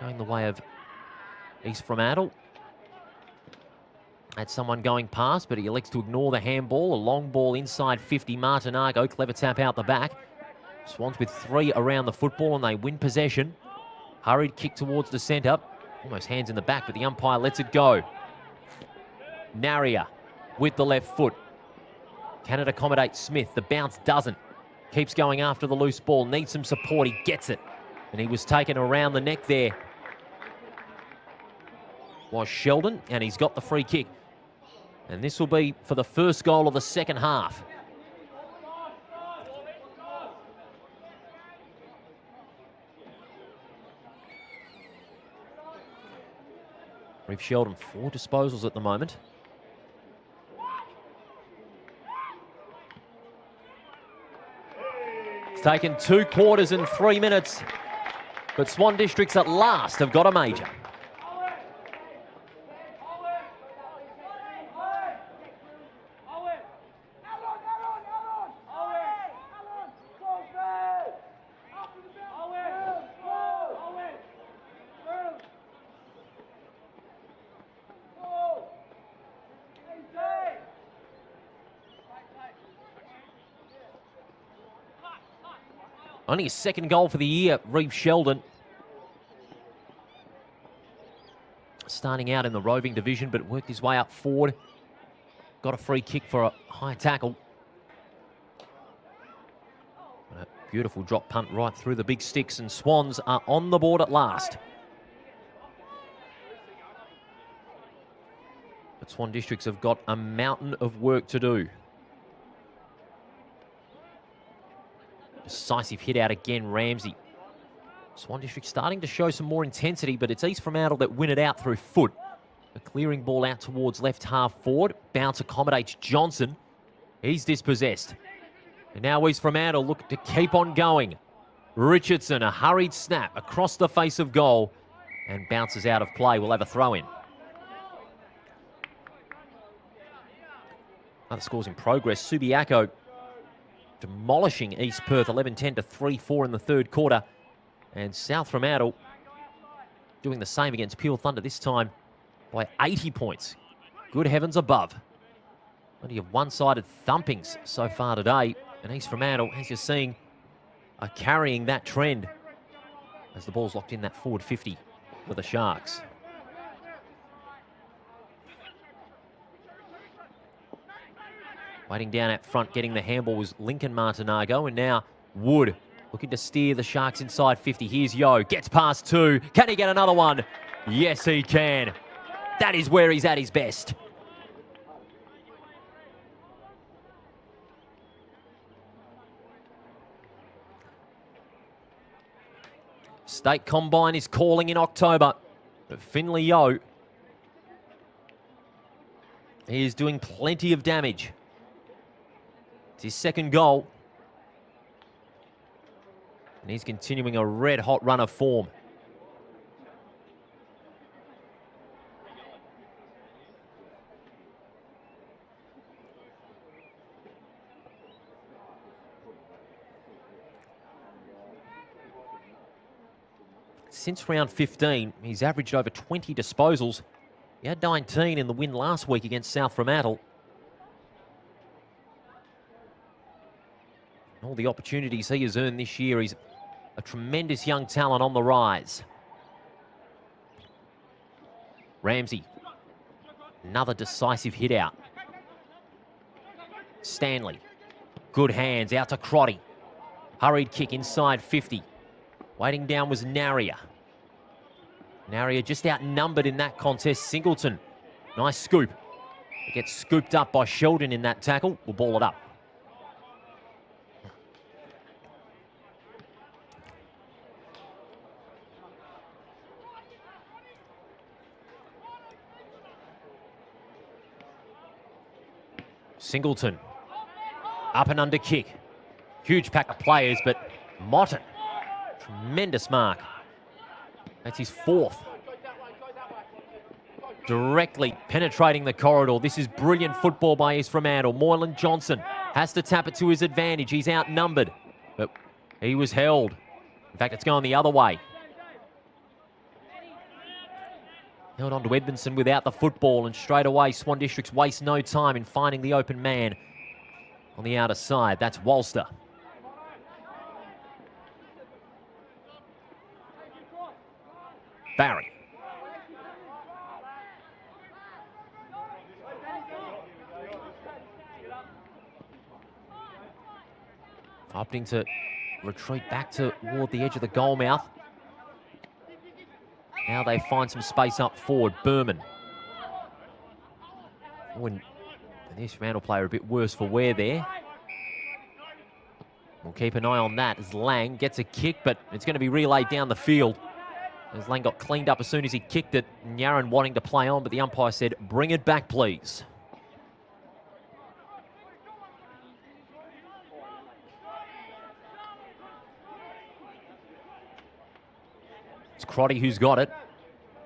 going the way of East Fremantle. Had someone going past, but he elects to ignore the handball. A long ball inside 50, Martinago, clever tap out the back. Swans with 3 around the football, and they win possession. Hurried kick towards the centre. Almost hands in the back, but the umpire lets it go. Naria with the left foot. Can it accommodate Smith? The bounce doesn't. Keeps going after the loose ball. Needs some support. He gets it. And he was taken around the neck there. Was Sheldon, and he's got the free kick. And this will be for the first goal of the second half. Reeve Sheldon, 4 disposals at the moment. It's taken 2 quarters and 3 minutes, but Swan Districts at last have got a major. Only his second goal for the year, Reeve Sheldon. Starting out in the roving division, but worked his way up forward. Got a free kick for a high tackle. A beautiful drop punt right through the big sticks, and Swans are on the board at last. But Swan Districts have got a mountain of work to do. Decisive hit out again, Ramsey. Swan District starting to show some more intensity, but it's East Fremantle that win it out through foot. A clearing ball out towards left half forward. Bounce accommodates Johnson. He's dispossessed. And now East Fremantle look to keep on going. Richardson, a hurried snap across the face of goal and bounces out of play. We'll have a throw in. Other scores in progress. Subiaco demolishing East Perth 11-10 to 3-4 in the third quarter. And South Fremantle doing the same against Peel Thunder, this time by 80 points. Good heavens above. Plenty of one-sided thumpings so far today. And East Fremantle, as you're seeing, are carrying that trend as the ball's locked in that forward 50 for the Sharks. Waiting down at front, getting the handball was Lincoln Martinago, and now Wood looking to steer the Sharks inside 50. Here's Yo, gets past two. Can he get another one? Yes, he can. That is where he's at his best. State Combine is calling in October, but Finley Yo is doing plenty of damage. It's his second goal, and he's continuing a red-hot run of form. Since round 15, he's averaged over 20 disposals. He had 19 in the win last week against South Fremantle. And all the opportunities he has earned this year, he's a tremendous young talent on the rise. Ramsey, another decisive hit out. Stanley, good hands, out to Crotty. Hurried kick inside 50. Waiting down was Naria. Naria just outnumbered in that contest. Singleton, nice scoop. It gets scooped up by Sheldon in that tackle. We'll ball it up. Singleton, up and under kick. Huge pack of players, but Motton, tremendous mark. That's his fourth. Directly penetrating the corridor. This is brilliant football by East Fremantle. Moylan Johnson has to tap it to his advantage. He's outnumbered, but he was held. In fact, it's going the other way. Held on to Edmondson without the football, and straight away Swan Districts waste no time in finding the open man on the outer side. That's Walster. Barry. Opting to retreat back toward the edge of the goal mouth. Now they find some space up forward. Berman. When the East Fremantle player a bit worse for wear there. We'll keep an eye on that as Lang gets a kick, but it's going to be relayed down the field. As Lang got cleaned up as soon as he kicked it. Yaron wanting to play on, but the umpire said, bring it back, please. It's Crotty who's got it.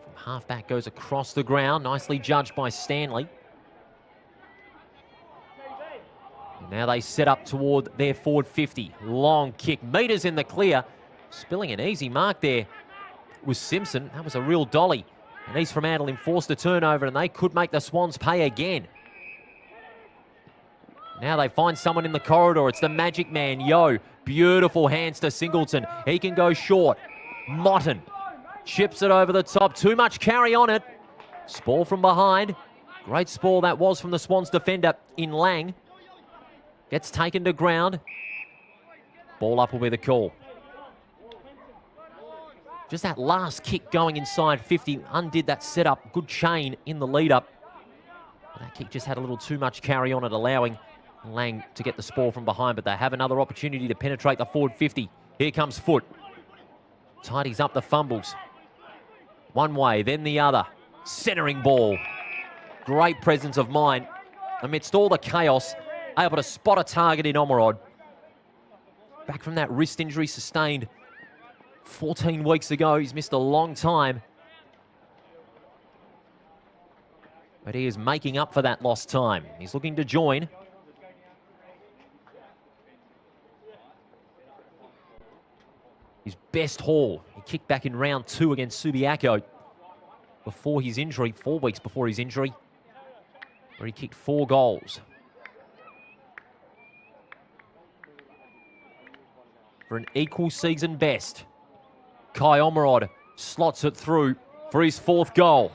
From halfback goes across the ground. Nicely judged by Stanley. And now they set up toward their forward 50. Long kick. Meters in the clear. Spilling an easy mark there was Simpson. That was a real dolly. And East Fremantle enforced a turnover, and they could make the Swans pay again. Now they find someone in the corridor. It's the magic man, Yo. Beautiful hands to Singleton. He can go short. Motton chips it over the top. Too much carry on it. Spall from behind. Great spall that was from the Swans defender in Lang. Gets taken to ground. Ball up will be the call. Just that last kick going inside 50 undid that setup. Good chain in the lead-up. That kick just had a little too much carry on it, allowing Lang to get the spoil from behind, but they have another opportunity to penetrate the forward 50. Here comes Foot. Tidies up the fumbles. One way, then the other. Centering ball. Great presence of mind. Amidst all the chaos, able to spot a target in Omerod. Back from that wrist injury sustained 14 weeks ago. He's missed a long time. But he is making up for that lost time. He's looking to join. His best haul. He kicked back in round 2 against Subiaco before his injury, 4 weeks before his injury, where he kicked 4 goals. For an equal season best, Kai Omerod slots it through for his 4th goal.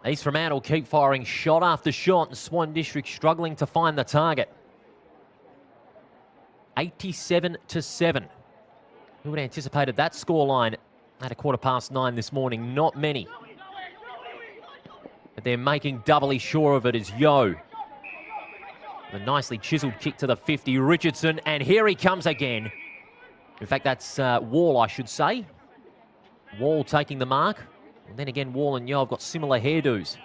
East Fremantle keep firing shot after shot, and Swan District struggling to find the target. 87-7. Who would have anticipated that scoreline at 9:15 this morning? Not many. But they're making doubly sure of it as Yo. A nicely chiselled kick to the 50, Richardson, and here he comes again. In fact, that's Wall, I should say. Wall taking the mark. And then again, Wall and Yo have got similar hairdos.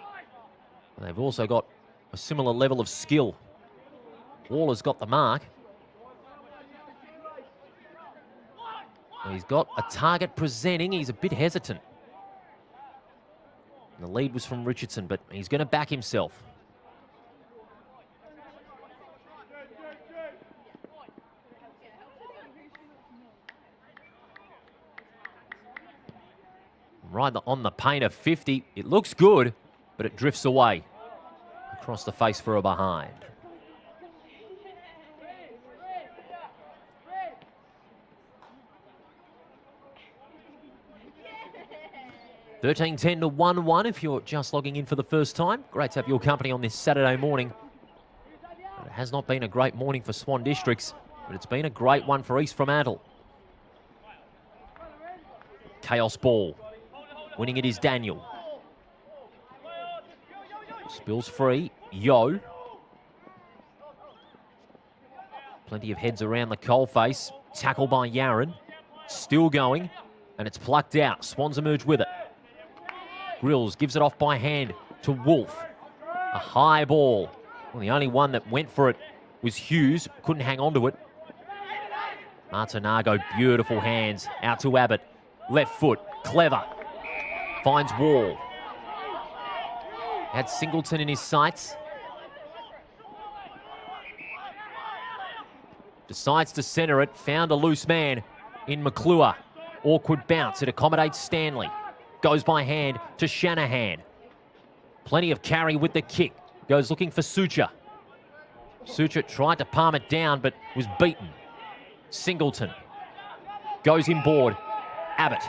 And they've also got a similar level of skill. Wall has got the mark. And he's got a target presenting. He's a bit hesitant. And the lead was from Richardson, but he's going to back himself. Right on the paint of 50. It looks good, but it drifts away. Across the face for a behind. (13-10 to 1-1) if you're just logging in for the first time. Great to have your company on this Saturday morning. But it has not been a great morning for Swan Districts, but it's been a great one for East Fremantle. Chaos ball. Winning it is Daniel. Spills free. Yo. Plenty of heads around the coalface. Tackle by Yaron. Still going. And it's plucked out. Swans emerge with it. Grills gives it off by hand to Wolf. A high ball. Well, the only one that went for it was Hughes. Couldn't hang on to it. Martinago, beautiful hands. Out to Abbott. Left foot. Clever. Finds Wall. Had Singleton in his sights. Decides to centre it. Found a loose man in McClure. Awkward bounce. It accommodates Stanley. Goes by hand to Shanahan. Plenty of carry with the kick. Goes looking for Sucha. Sucha tried to palm it down but was beaten. Singleton. Goes inboard. Abbott.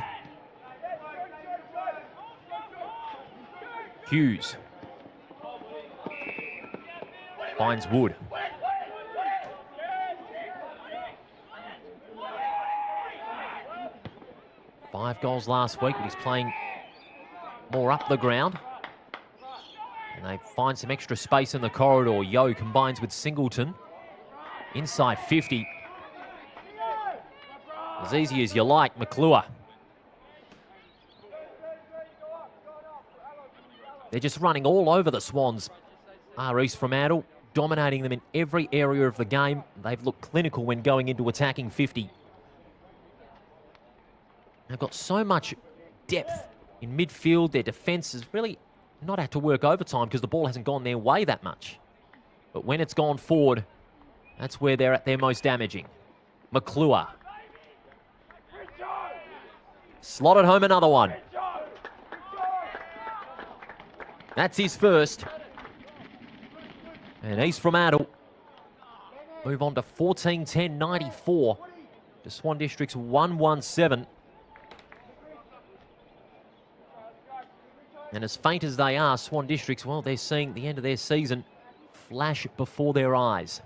Hughes. Finds Wood. Five goals last week, but he's playing more up the ground. And they find some extra space in the corridor. Yo combines with Singleton. Inside 50. As easy as you like, McClure. They're just running all over the Swans. East Fremantle, dominating them in every area of the game. They've looked clinical when going into attacking 50. They've got so much depth in midfield. Their defence has really not had to work overtime because the ball hasn't gone their way that much. But when it's gone forward, that's where they're at their most damaging. McClure. Slotted home another one. That's his first. And East Fremantle move on to 14-10-94 to Swan District's 117. And as faint as they are, Swan District's, well, they're seeing the end of their season flash before their eyes.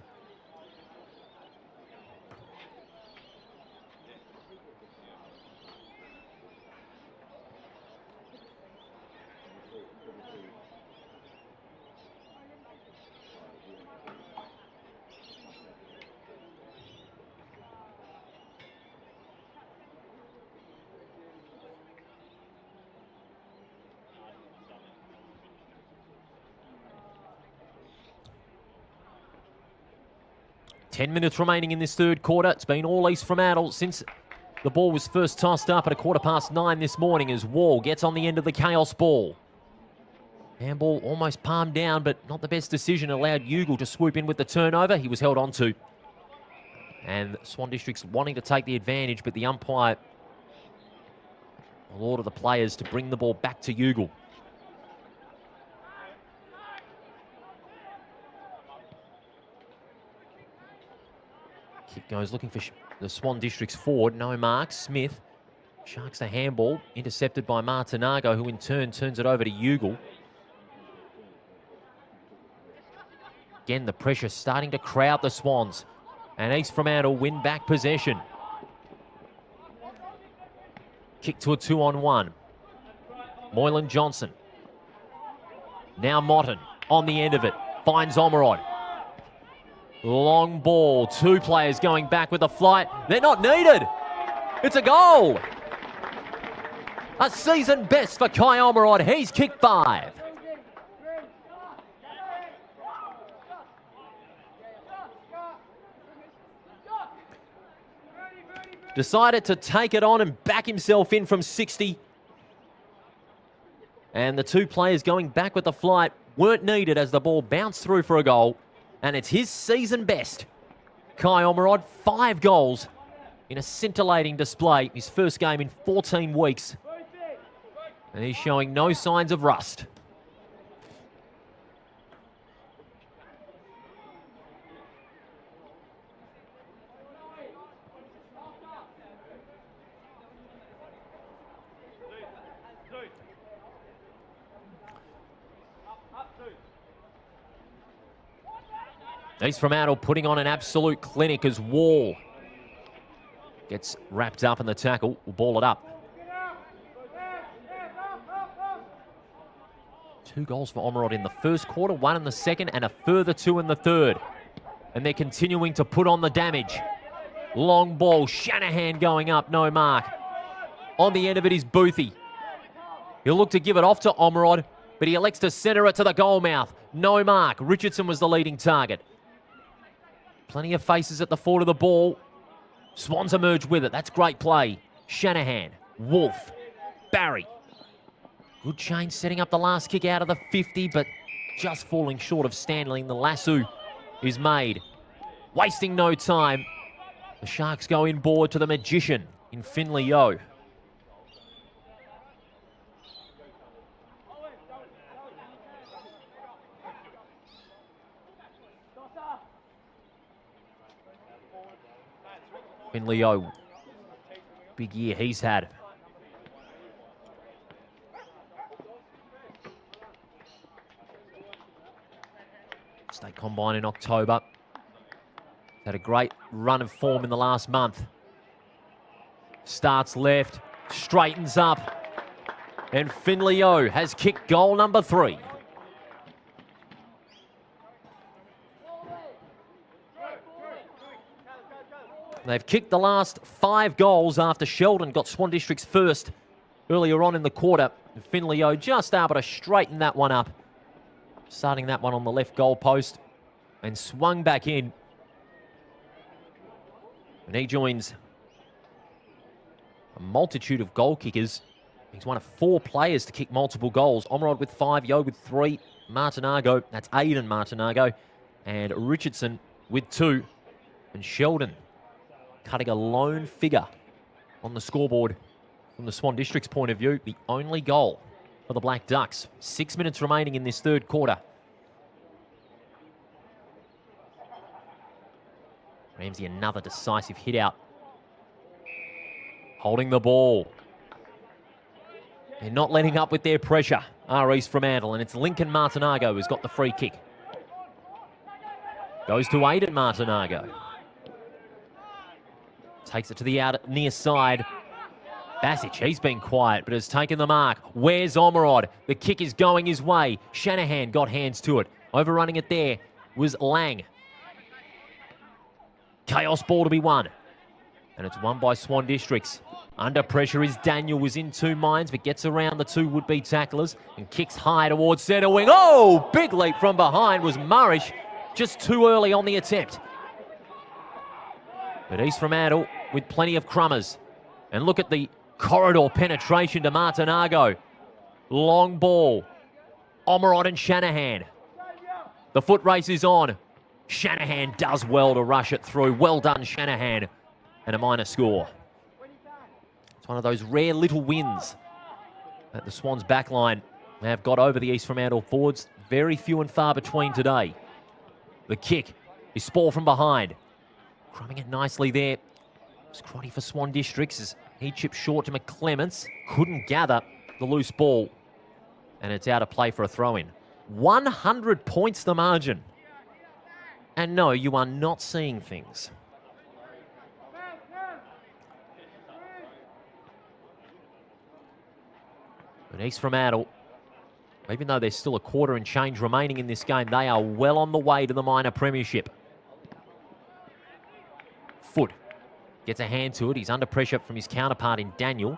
Ten minutes remaining in this third quarter. It's been all East Fremantle since the ball was first tossed up at 9:15 this morning as Wall gets on the end of the chaos ball. Handball almost palmed down, but not the best decision. Allowed Ugle to swoop in with the turnover. He was held onto. And Swan District's wanting to take the advantage, but the umpire will order the players to bring the ball back to Ugle. Kick goes looking for the Swan District's forward. No mark. Smith sharks the handball. Intercepted by Martinago, who in turn turns it over to Ugle. Again, the pressure starting to crowd the Swans. And East Fremantle win back possession. Kick to a 2-on-1. Moylan Johnson. Now Motton on the end of it. Finds Omerod. Long ball, two players going back with a flight. They're not needed. It's a goal. A season best for Kai Omerod. He's kicked 5. Decided to take it on and back himself in from 60. And the two players going back with the flight weren't needed as the ball bounced through for a goal. And it's his season best. Kai Omerod, 5 goals in a scintillating display. His first game in 14 weeks. And he's showing no signs of rust. East Fremantle putting on an absolute clinic as Wall gets wrapped up in the tackle. We'll ball it up. 2 goals for Omerod in the first quarter, 1 in the second, and a further 2 in the third. And they're continuing to put on the damage. Long ball, Shanahan going up, no mark. On the end of it is Boothie. He'll look to give it off to Omerod, but he elects to centre it to the goal mouth. No mark. Richardson was the leading target. Plenty of faces at the forward of the ball. Swans emerge with it. That's great play. Shanahan, Wolf, Barry. Good change setting up the last kick out of the 50, but just falling short of Stanley. The lasso is made. Wasting no time. The Sharks go inboard to the magician in Finley Yo. Finley Yo, big year he's had. State Combine in October. Had a great run of form in the last month. Starts left, straightens up, and Finley Yo has kicked goal number 3. They've kicked the last 5 goals after Sheldon got Swan District's first earlier on in the quarter. Finley Yo just able to straighten that one up. Starting that one on the left goal post and swung back in. And he joins a multitude of goal kickers. He's one of 4 players to kick multiple goals. Omerod with 5, Yo with 3, Martinago, that's Aiden Martinago, and Richardson with 2, and Sheldon cutting a lone figure on the scoreboard from the Swan District's point of view. The only goal for the Black Ducks. 6 minutes remaining in this third quarter. Ramsey, another decisive hit out. Holding the ball. They're not letting up with their pressure, East Fremantle, and it's Lincoln Martinago who's got the free kick. Goes to Aiden Martinago. Takes it to the near side. Basic, he's been quiet, but has taken the mark. Where's Omerod? The kick is going his way. Shanahan got hands to it. Overrunning it there was Lang. Chaos ball to be won. And it's won by Swan Districts. Under pressure is Daniel, was in two minds, but gets around the two would-be tacklers and kicks high towards centre wing. Oh, big leap from behind was Murish, just too early on the attempt. But East Fremantle with plenty of crummers. And look at the corridor penetration to Martinago. Long ball. Omerod and Shanahan. The foot race is on. Shanahan does well to rush it through. Well done, Shanahan. And a minor score. It's one of those rare little wins that the Swans backline have got over the East Fremantle forwards. Very few and far between today. The kick is Spall from behind. Crumbing it nicely there. It's Crotty for Swan Districts as he chipped short to McClements. Couldn't gather the loose ball. And it's out of play for a throw-in. 100 points the margin. And no, you are not seeing things. But East Fremantle, even though there's still a quarter and change remaining in this game, they are well on the way to the minor premiership. Foot gets a hand to it. He's under pressure from his counterpart in Daniel.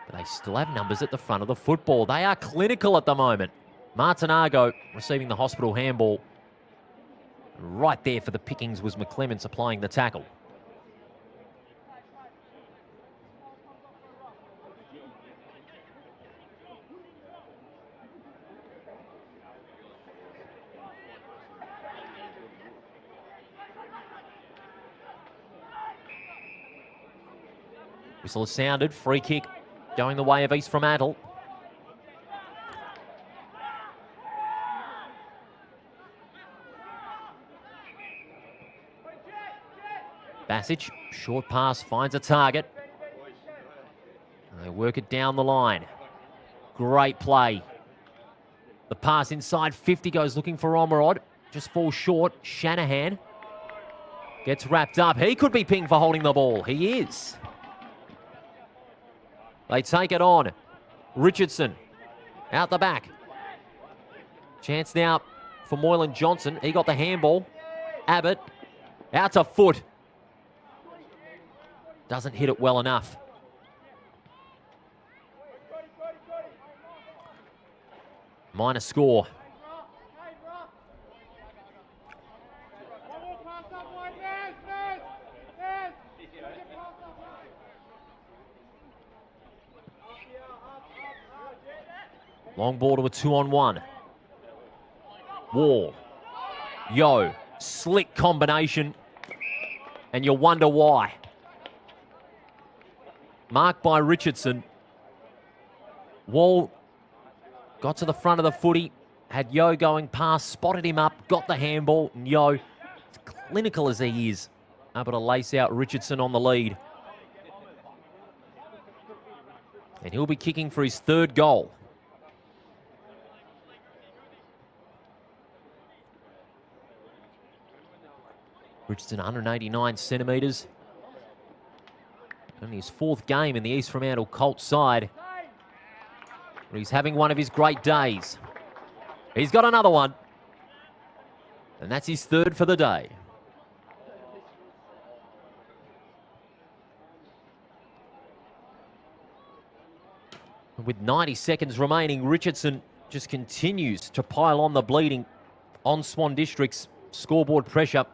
But they still have numbers at the front of the football. They are clinical at the moment. Martinago receiving the hospital handball. Right there for the pickings was McClements applying the tackle. Whistle has sounded. Free kick going the way of East Fremantle. Bassage, short pass, finds a target. They work it down the line. Great play. The pass inside 50 goes looking for Omerod. Just falls short. Shanahan gets wrapped up. He could be pinged for holding the ball. He is. They take it on. Richardson out the back. Chance now for Moylan Johnson. He got the handball. Abbott out to Foot. Doesn't hit it well enough. Minor score. Long ball to a 2-on-1. Wall. Yo. Slick combination. And you wonder why. Marked by Richardson. Wall got to the front of the footy. Had Yo going past. Spotted him up. Got the handball. And Yo, as clinical as he is, able to lace out Richardson on the lead. And he'll be kicking for his third goal. Richardson, 189 centimetres. Only his fourth game in the East Fremantle Colts side. But he's having one of his great days. He's got another one. And that's his third for the day. With 90 seconds remaining, Richardson just continues to pile on the bleeding on Swan District's scoreboard pressure.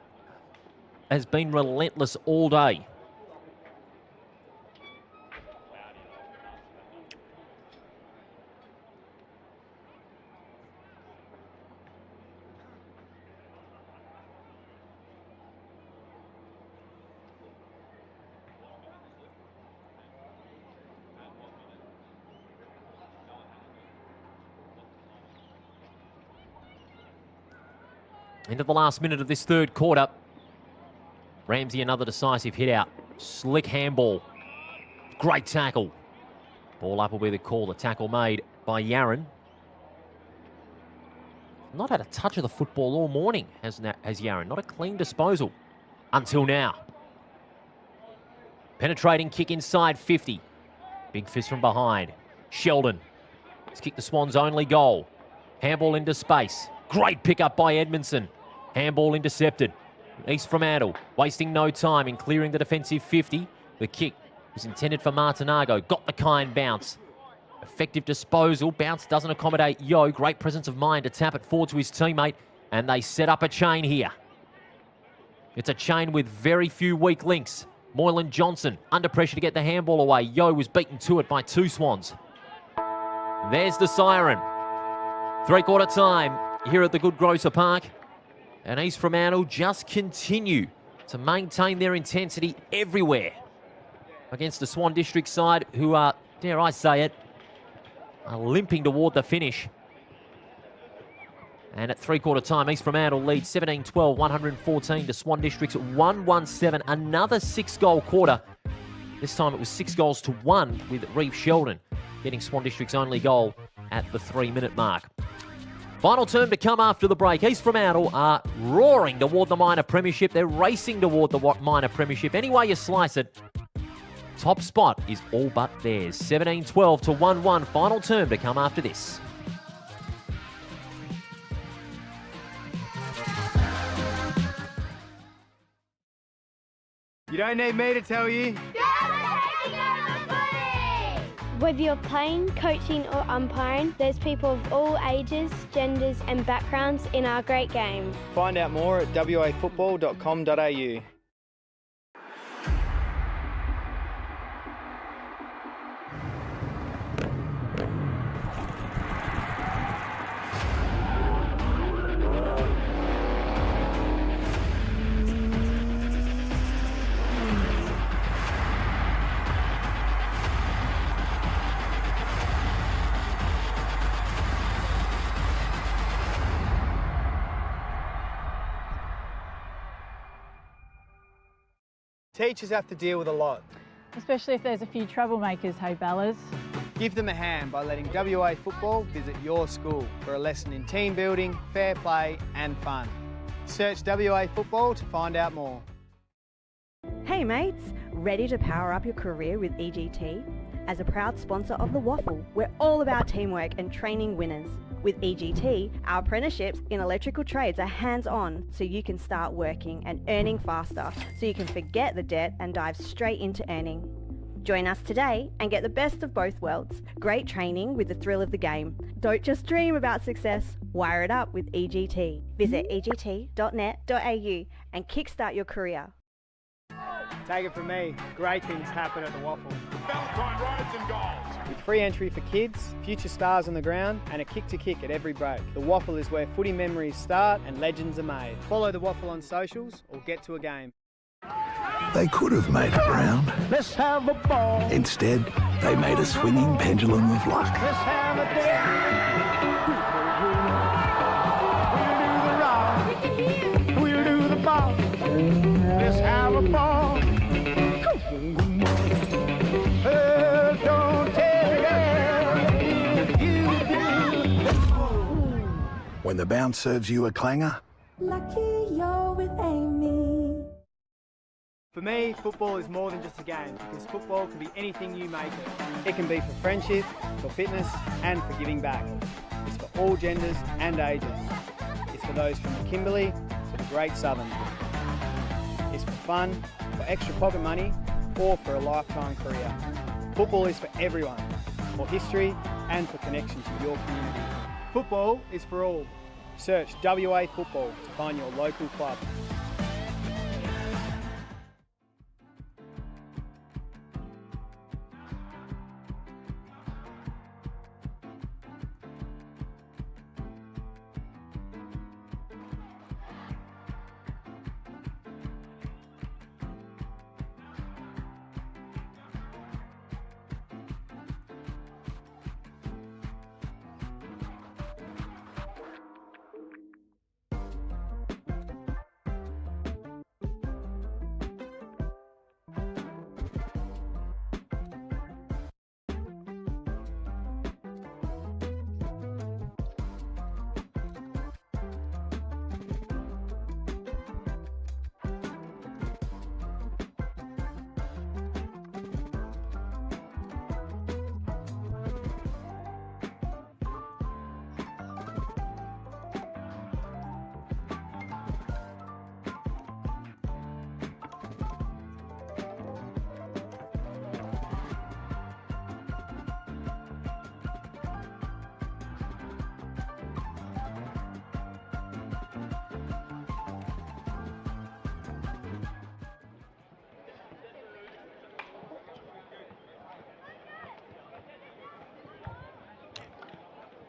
Has been relentless all day. Into the last minute of this third quarter. Ramsey another decisive hit out. Slick handball. Great tackle. Ball up will be the call. The tackle made by Yaron. Not had a touch of the football all morning, has Yaron. Not a clean disposal until now. Penetrating kick inside 50. Big fist from behind. Sheldon. He's kicked the Swans' only goal. Handball into space. Great pickup by Edmondson. Handball intercepted. East Fremantle wasting no time in clearing the defensive 50. The kick was intended for Martinago. Got the kind bounce. Effective disposal. Bounce doesn't accommodate Yo. Great presence of mind to tap it forward to his teammate. And they set up a chain here. It's a chain with very few weak links. Moylan Johnson under pressure to get the handball away. Yo was beaten to it by two Swans. There's the siren. Three-quarter time here at the Good Grocer Park. And East Fremantle just continue to maintain their intensity everywhere against the Swan District side, who are, dare I say it, are limping toward the finish. And at three-quarter time, East Fremantle leads 17-12, 114 to Swan District's 117. Another six-goal quarter. This time it was 6-1 with Reeve Sheldon getting Swan District's only goal at the 3-minute mark. Final term to come after the break. East Fremantle are roaring toward the minor premiership. They're racing toward the minor premiership. Any way you slice it, top spot is all but theirs. 17-12 to 1-1. Final term to come after this. You don't need me to tell you. Whether you're playing, coaching or umpiring, there's people of all ages, genders and backgrounds in our great game. Find out more at wafootball.com.au. Teachers have to deal with a lot. Especially if there's a few troublemakers, hey Bellas. Give them a hand by letting WA Football visit your school for a lesson in team building, fair play and fun. Search WA Football to find out more. Hey mates, ready to power up your career with EGT? As a proud sponsor of the WAFL, we're all about teamwork and training winners. With EGT, our apprenticeships in electrical trades are hands-on, so you can start working and earning faster, so you can forget the debt and dive straight into earning. Join us today and get the best of both worlds. Great training with the thrill of the game. Don't just dream about success, wire it up with EGT. Visit egt.net.au and kickstart your career. Take it from me, great things happen at the WAFL. Valentine rides and goals. With free entry for kids, future stars on the ground and a kick-to-kick at every break. The WAFL is where footy memories start and legends are made. Follow the WAFL on socials or get to a game. They could have made it round. Let's have a ball. Instead, they made a swinging pendulum of luck. Let's have a day. We'll do the rock. We'll do the ball. Let's have a ball. Don't tell When the bounce serves you a clanger, Lucky you're with Amy. For me, football is more than just a game because football can be anything you make it. It can be for friendship, for fitness and for giving back. It's for all genders and ages. It's for those from the Kimberley to the Great Southern. It's for fun, for extra pocket money or for a lifetime career. Football is for everyone, for history and for connection to your community. Football is for all. Search WA Football to find your local club.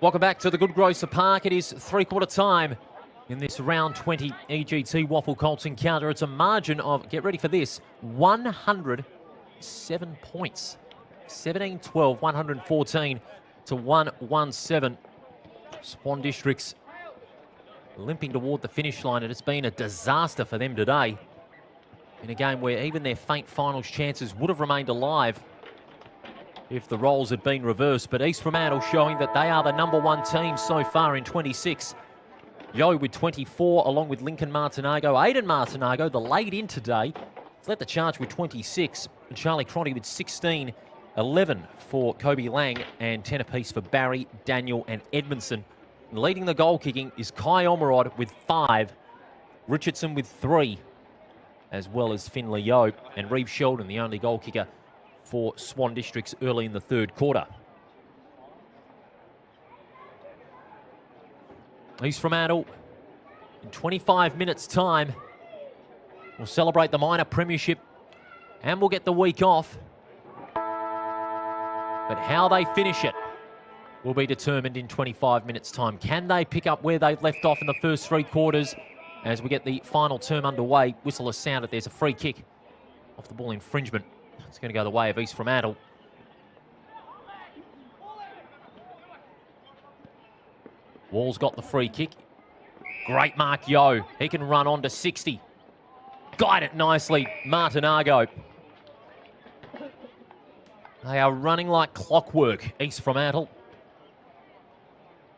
Welcome back to the Good Grocer Park. It is three-quarter time in this round 20 EGT WAFL Colts encounter. It's a margin of, get ready for this, 107 points. 17-12, 114 to 117. Swan Districts limping toward the finish line. It has been a disaster for them today in a game where even their faint finals chances would have remained alive if the roles had been reversed. But East Fremantle showing that they are the #1 team so far in 26. Yo with 24, along with Lincoln Martinago. Aidan Martinago, the late in today, led the charge with 26. And Charlie Cronty with 16, 11 for Kobe Lang, and 10 apiece for Barry, Daniel and Edmondson. And leading the goal kicking is Kai Omerod with 5, Richardson with 3, as well as Finlay Yo, and Reeve Sheldon, the only goal kicker for Swan Districts early in the third quarter. East Fremantle, in 25 minutes' time, will celebrate the minor premiership and we'll get the week off. But how they finish it will be determined in 25 minutes' time. Can they pick up where they left off in the first three quarters as we get the final term underway? Whistle has sounded. There's a free kick off the ball infringement. It's going to go the way of East Fremantle. Wall's got the free kick. Great mark, Yo. He can run on to 60. Guide it nicely, Martinago. They are running like clockwork, East Fremantle.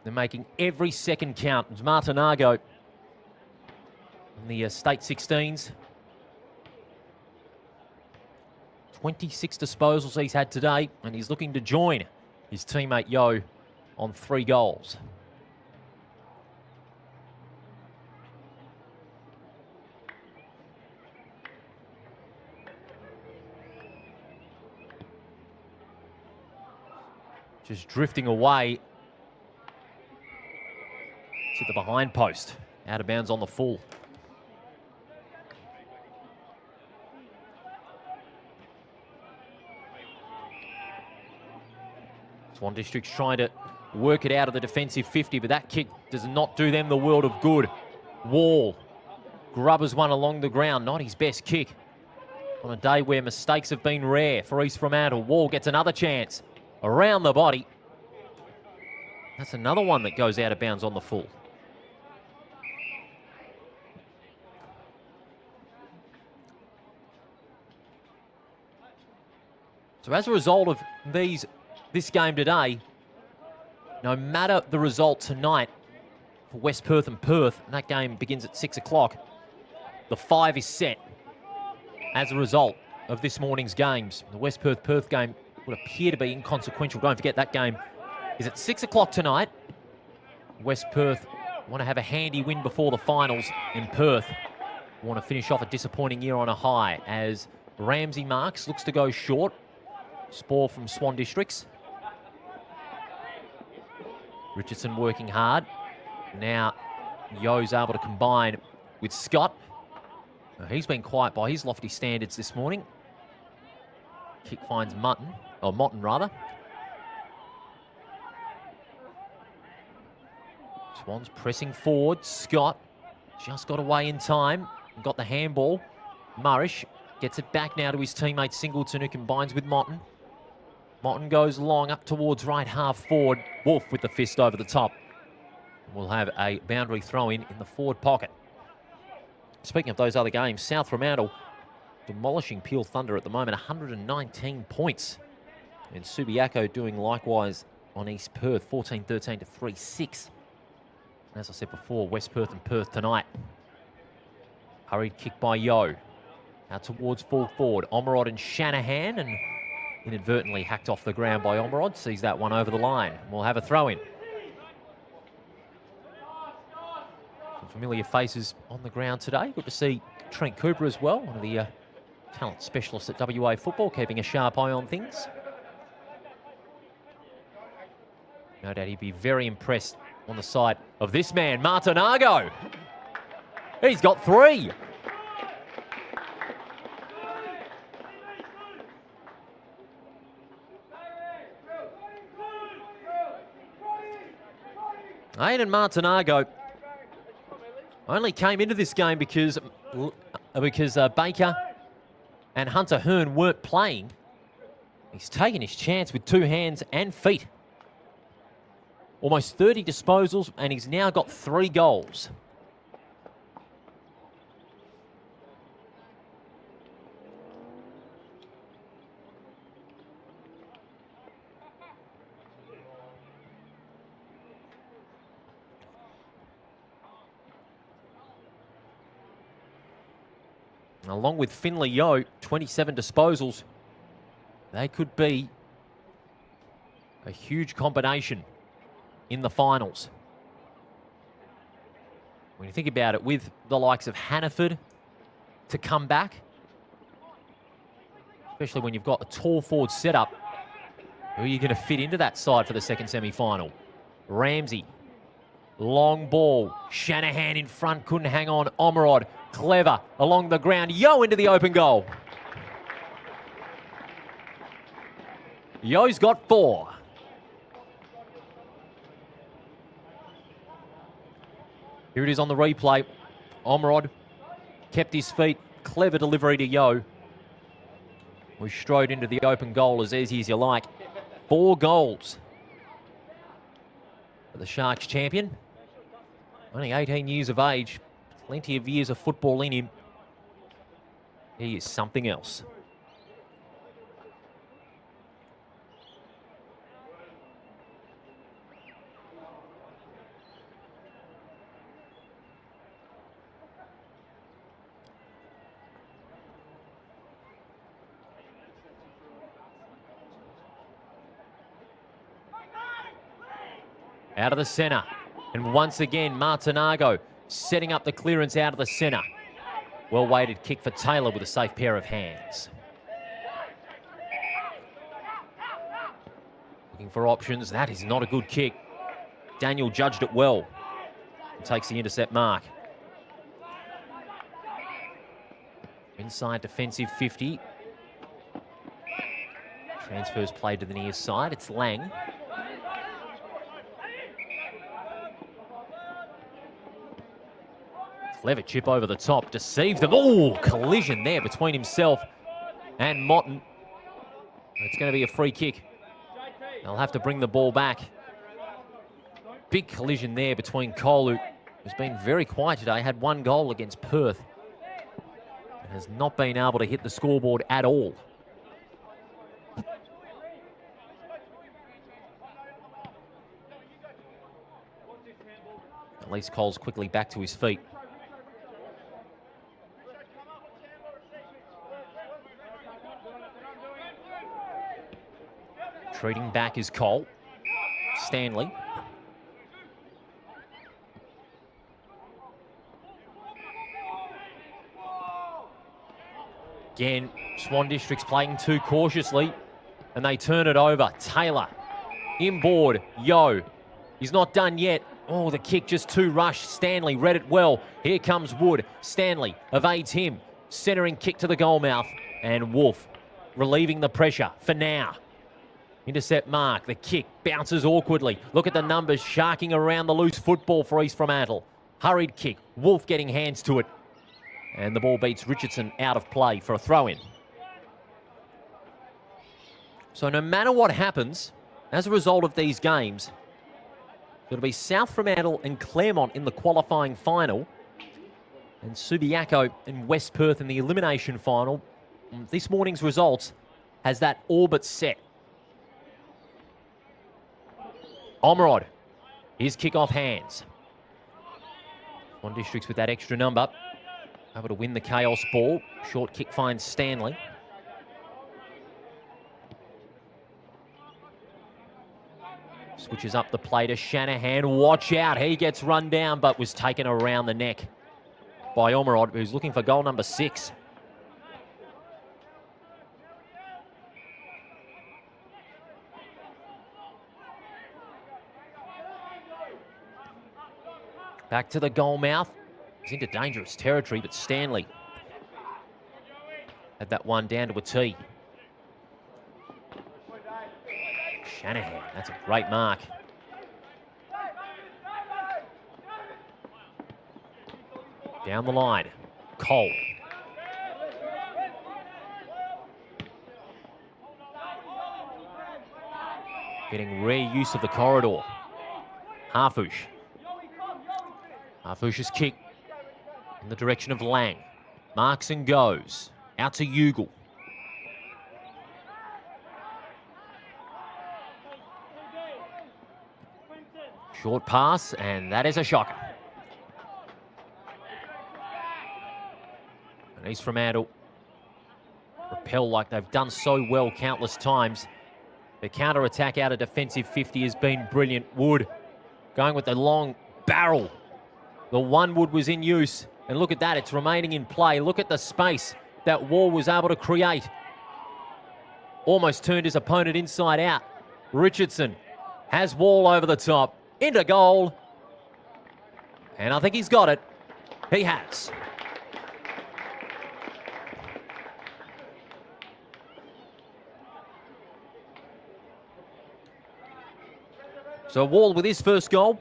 They're making every second count. It's Martinago in the state 16s. 26 disposals he's had today, and he's looking to join his teammate Yo on 3 goals. Just drifting away to the behind post. Out of bounds on the full. Swan District's trying to work it out of the defensive 50, but that kick does not do them the world of good. Wall grubbers one along the ground, not his best kick on a day where mistakes have been rare for East Fremantle. Wall gets another chance around the body. That's another one that goes out of bounds on the full. So as a result of this game today, no matter the result tonight for West Perth and Perth, and that game begins at 6 o'clock, the 5 is set as a result of this morning's games. The West Perth-Perth game would appear to be inconsequential. Don't forget that game is at 6 o'clock tonight. West Perth want to have a handy win before the finals in Perth. Want to finish off a disappointing year on a high as Ramsey Marks looks to go short. Spore from Swan Districts. Richardson working hard. Now Yo's able to combine with Scott. Now, he's been quiet by his lofty standards this morning. Kick finds Motton rather. Swans pressing forward. Scott just got away in time. Got the handball. Murish gets it back now to his teammate Singleton, who combines with Motton. Motton goes long up towards right half forward. Wolf with the fist over the top. We'll have a boundary throw in the forward pocket. Speaking of those other games, South Fremantle demolishing Peel Thunder at the moment, 119 points. And Subiaco doing likewise on East Perth, 14-13 to 3-6. As I said before, West Perth and Perth tonight. Hurried kick by Yo. Out towards full forward. Omerod and Shanahan, and inadvertently hacked off the ground by Omerod. Sees that one over the line. We'll have a throw in. Some familiar faces on the ground today. Good to see Trent Cooper as well, one of the talent specialists at WA football, keeping a sharp eye on things. No doubt he'd be very impressed on the side of this man, Martinago. He's got 3. Aidan Martinago only came into this game because Baker and Hunter Hearn weren't playing. He's taken his chance with 2 hands and feet. Almost 30 disposals, and he's now got 3 goals. Along with Finley Yo, 27 disposals. They could be a huge combination in the finals. When you think about it, with the likes of Hannaford to come back, especially when you've got a tall forward setup, who are you going to fit into that side for the second semi-final? Ramsey, long ball, Shanahan in front, couldn't hang on. Omerod, clever, along the ground, Yo into the open goal. Yo's got 4. Here it is on the replay. Omerod kept his feet, clever delivery to Yo. We strode into the open goal as easy as you like. 4 goals for the Sharks champion. Only 18 years of age, plenty of years of football in him. He is something else. Out of the centre. And once again, Martinago setting up the clearance out of the centre. Well-weighted kick for Taylor with a safe pair of hands. Looking for options. That is not a good kick. Daniel judged it well. And takes the intercept mark. Inside defensive 50. Transfers played to the near side. It's Lang. Clever chip over the top, deceived them. Oh, collision there between himself and Motten. It's going to be a free kick. They'll have to bring the ball back. Big collision there between Cole, who's been very quiet today, had 1 goal against Perth. And has not been able to hit the scoreboard at all. At least Cole's quickly back to his feet. Treating back is Cole. Stanley. Again, Swan District's playing too cautiously, and they turn it over. Taylor, inboard, Yo. He's not done yet. Oh, the kick just too rushed. Stanley read it well. Here comes Wood. Stanley evades him. Centering kick to the goal mouth. And Wolf relieving the pressure for now. Intercept mark. The kick bounces awkwardly. Look at the numbers sharking around the loose football for East Fremantle. Hurried kick. Wolf getting hands to it. And the ball beats Richardson out of play for a throw-in. So no matter what happens, as a result of these games, it'll be South Fremantle and Claremont in the qualifying final, and Subiaco and West Perth in the elimination final. This morning's results has that all but set. Omerod, his kick-off hands. Swan Districts with that extra number, able to win the chaos ball. Short kick finds Stanley. Switches up the play to Shanahan. Watch out, he gets run down, but was taken around the neck by Omerod, who's looking for goal number 6. Back to the goal mouth. He's into dangerous territory, but Stanley had that one down to a tee. Shanahan, that's a great mark. Down the line, Cole. Getting rare use of the corridor. Harfouche. Harfouche's kick in the direction of Lang. Marks and goes. Out to Ugle. Short pass, and that is a shocker. And East Fremantle repel like they've done so well countless times. The counter-attack out of defensive 50 has been brilliant. Wood going with the long barrel. The one Wood was in use. And look at that, it's remaining in play. Look at the space that Wall was able to create. Almost turned his opponent inside out. Richardson has Wall over the top. Into goal. And I think he's got it. He has. So Wall with his first goal.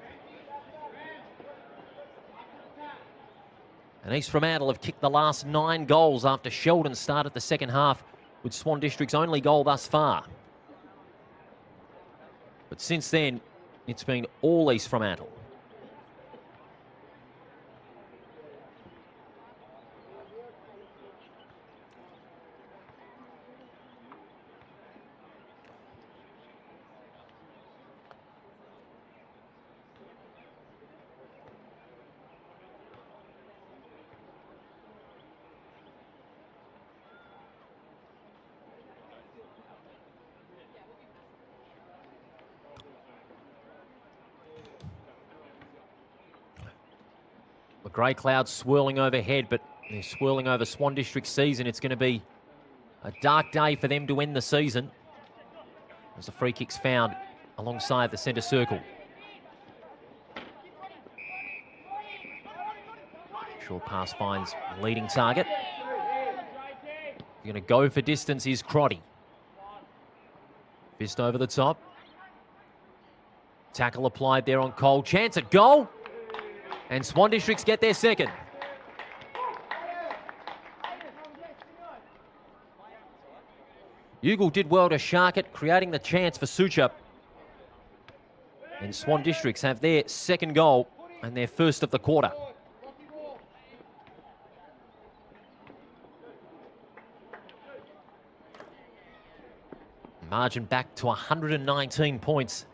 And East Fremantle have kicked the last 9 goals after Sheldon started the second half with Swan District's only goal thus far. But since then, it's been all East Fremantle. The grey clouds swirling overhead, but they're swirling over Swan District season. It's going to be a dark day for them to end the season as the free kick's found alongside the centre circle. Short pass finds the leading target. Going to go for distance is Crotty. Fist over the top. Tackle applied there on Cole. Chance at goal. And Swan Districts get their second. Ugle did well to shark it, creating the chance for Sucha. And Swan Districts have their second goal and their first of the quarter. Margin back to 119 points.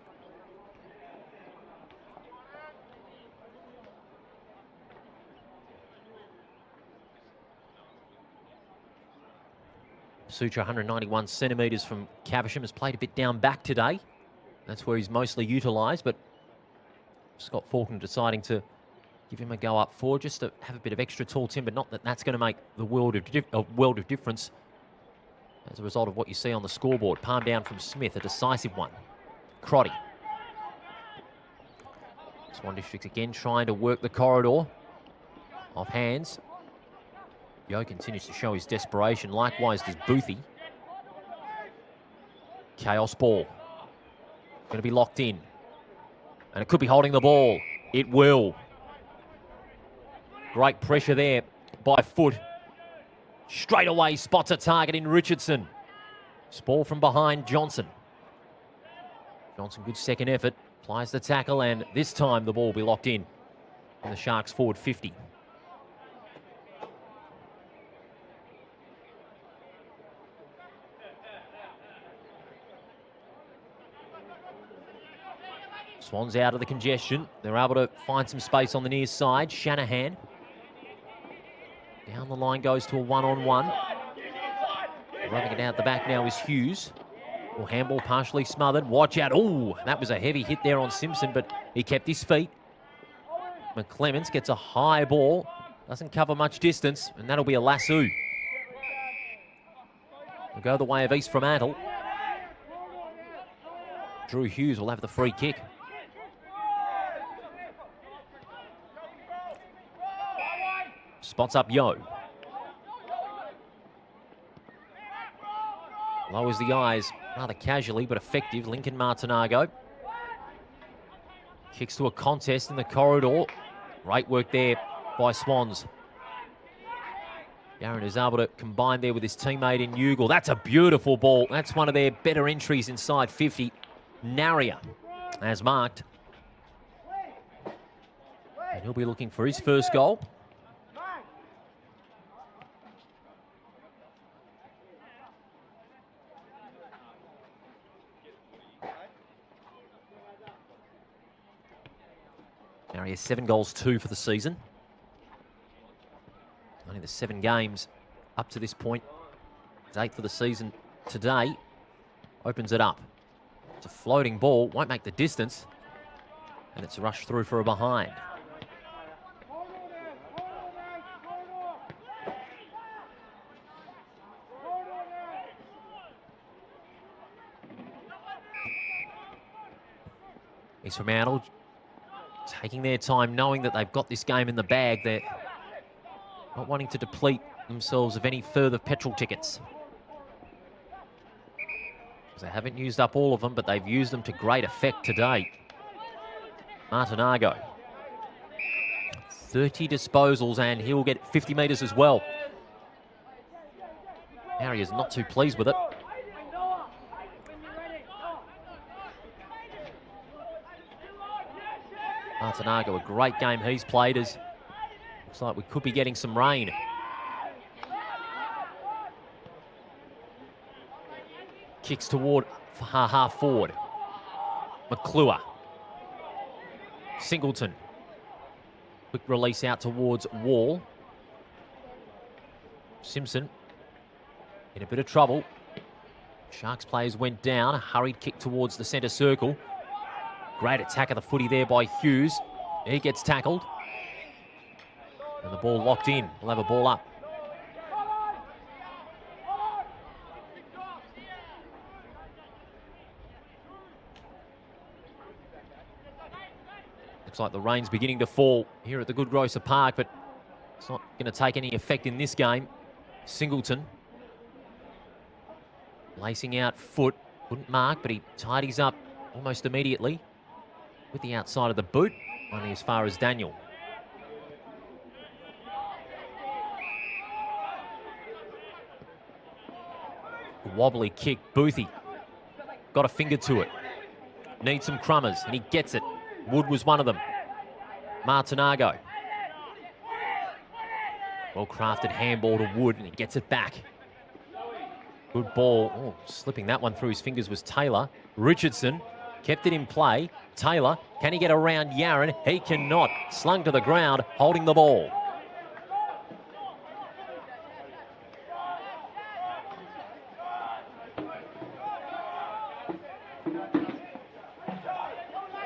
Sutra, 191 centimetres from Caversham, has played a bit down back today. That's where he's mostly utilised, but Scott Faulkner deciding to give him a go up forward just to have a bit of extra tall timber. Not that that's going to make the world of difference as a result of what you see on the scoreboard. Palm down from Smith, a decisive one. Crotty. Swan Districts again trying to work the corridor. Off hands. Yo continues to show his desperation. Likewise does Boothie. Chaos ball. Going to be locked in. And it could be holding the ball. It will. Great pressure there by Foot. Straight away spots a target in Richardson. Ball from behind Johnson. Johnson, good second effort. Applies the tackle, and this time the ball will be locked in. And the Sharks forward 50. Swans out of the congestion. They're able to find some space on the near side. Shanahan. Down the line goes to a one-on-one. Rubbing it out the back now is Hughes. Well, handball partially smothered. Watch out. Oh, that was a heavy hit there on Simpson, but he kept his feet. McClements gets a high ball. Doesn't cover much distance, and that'll be a lasso. Will go the way of East Fremantle. Drew Hughes will have the free kick. Spots up Yo. Lowers the eyes rather casually but effective. Lincoln Martinago. Kicks to a contest in the corridor. Great work there by Swans. Yaron is able to combine there with his teammate in Ugle. That's a beautiful ball. That's one of their better entries inside 50. Naria as marked. And he'll be looking for his first goal. Naria 7 goals, 2 for the season. Only the 7 games up to this point. His 8th for the season today. Opens it up. It's a floating ball, won't make the distance. And it's rushed through for a behind. He's Fremantle taking their time, knowing that they've got this game in the bag. They're not wanting to deplete themselves of any further petrol tickets. They haven't used up all of them, but they've used them to great effect today. Martinago. 30 disposals, and he'll get 50 metres as well. Harry is not too pleased with it. Martinago, a great game he's played. As looks like we could be getting some rain. Kicks toward half forward. McClure. Singleton. Quick release out towards Wall. Simpson in a bit of trouble. Sharks players went down. A hurried kick towards the centre circle. Great attack of the footy there by Hughes. He gets tackled. And the ball locked in. We'll have a ball up. Looks like the rain's beginning to fall here at the Good Grocer Park, but it's not going to take any effect in this game. Singleton. Lacing out foot. Couldn't mark, but he tidies up almost immediately with the outside of the boot, only as far as Daniel. Wobbly kick, Boothie. Got a finger to it. Needs some crummers, and he gets it. Wood was one of them. Martinago. Well-crafted handball to Wood, and he gets it back. Good ball. Oh, slipping that one through his fingers was Taylor. Richardson kept it in play. Taylor, can he get around Yaron? He cannot. Slung to the ground, holding the ball.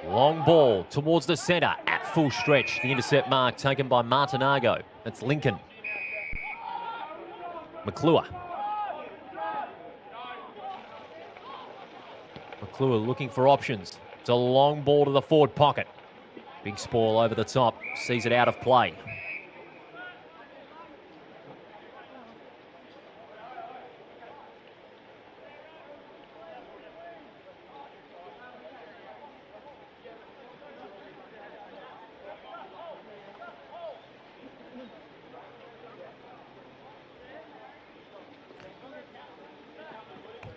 Long ball towards the centre at full stretch. The intercept mark taken by Martinago. That's Lincoln. McClure. McClure looking for options. It's a long ball to the forward pocket. Big spoil over the top. Sees it out of play.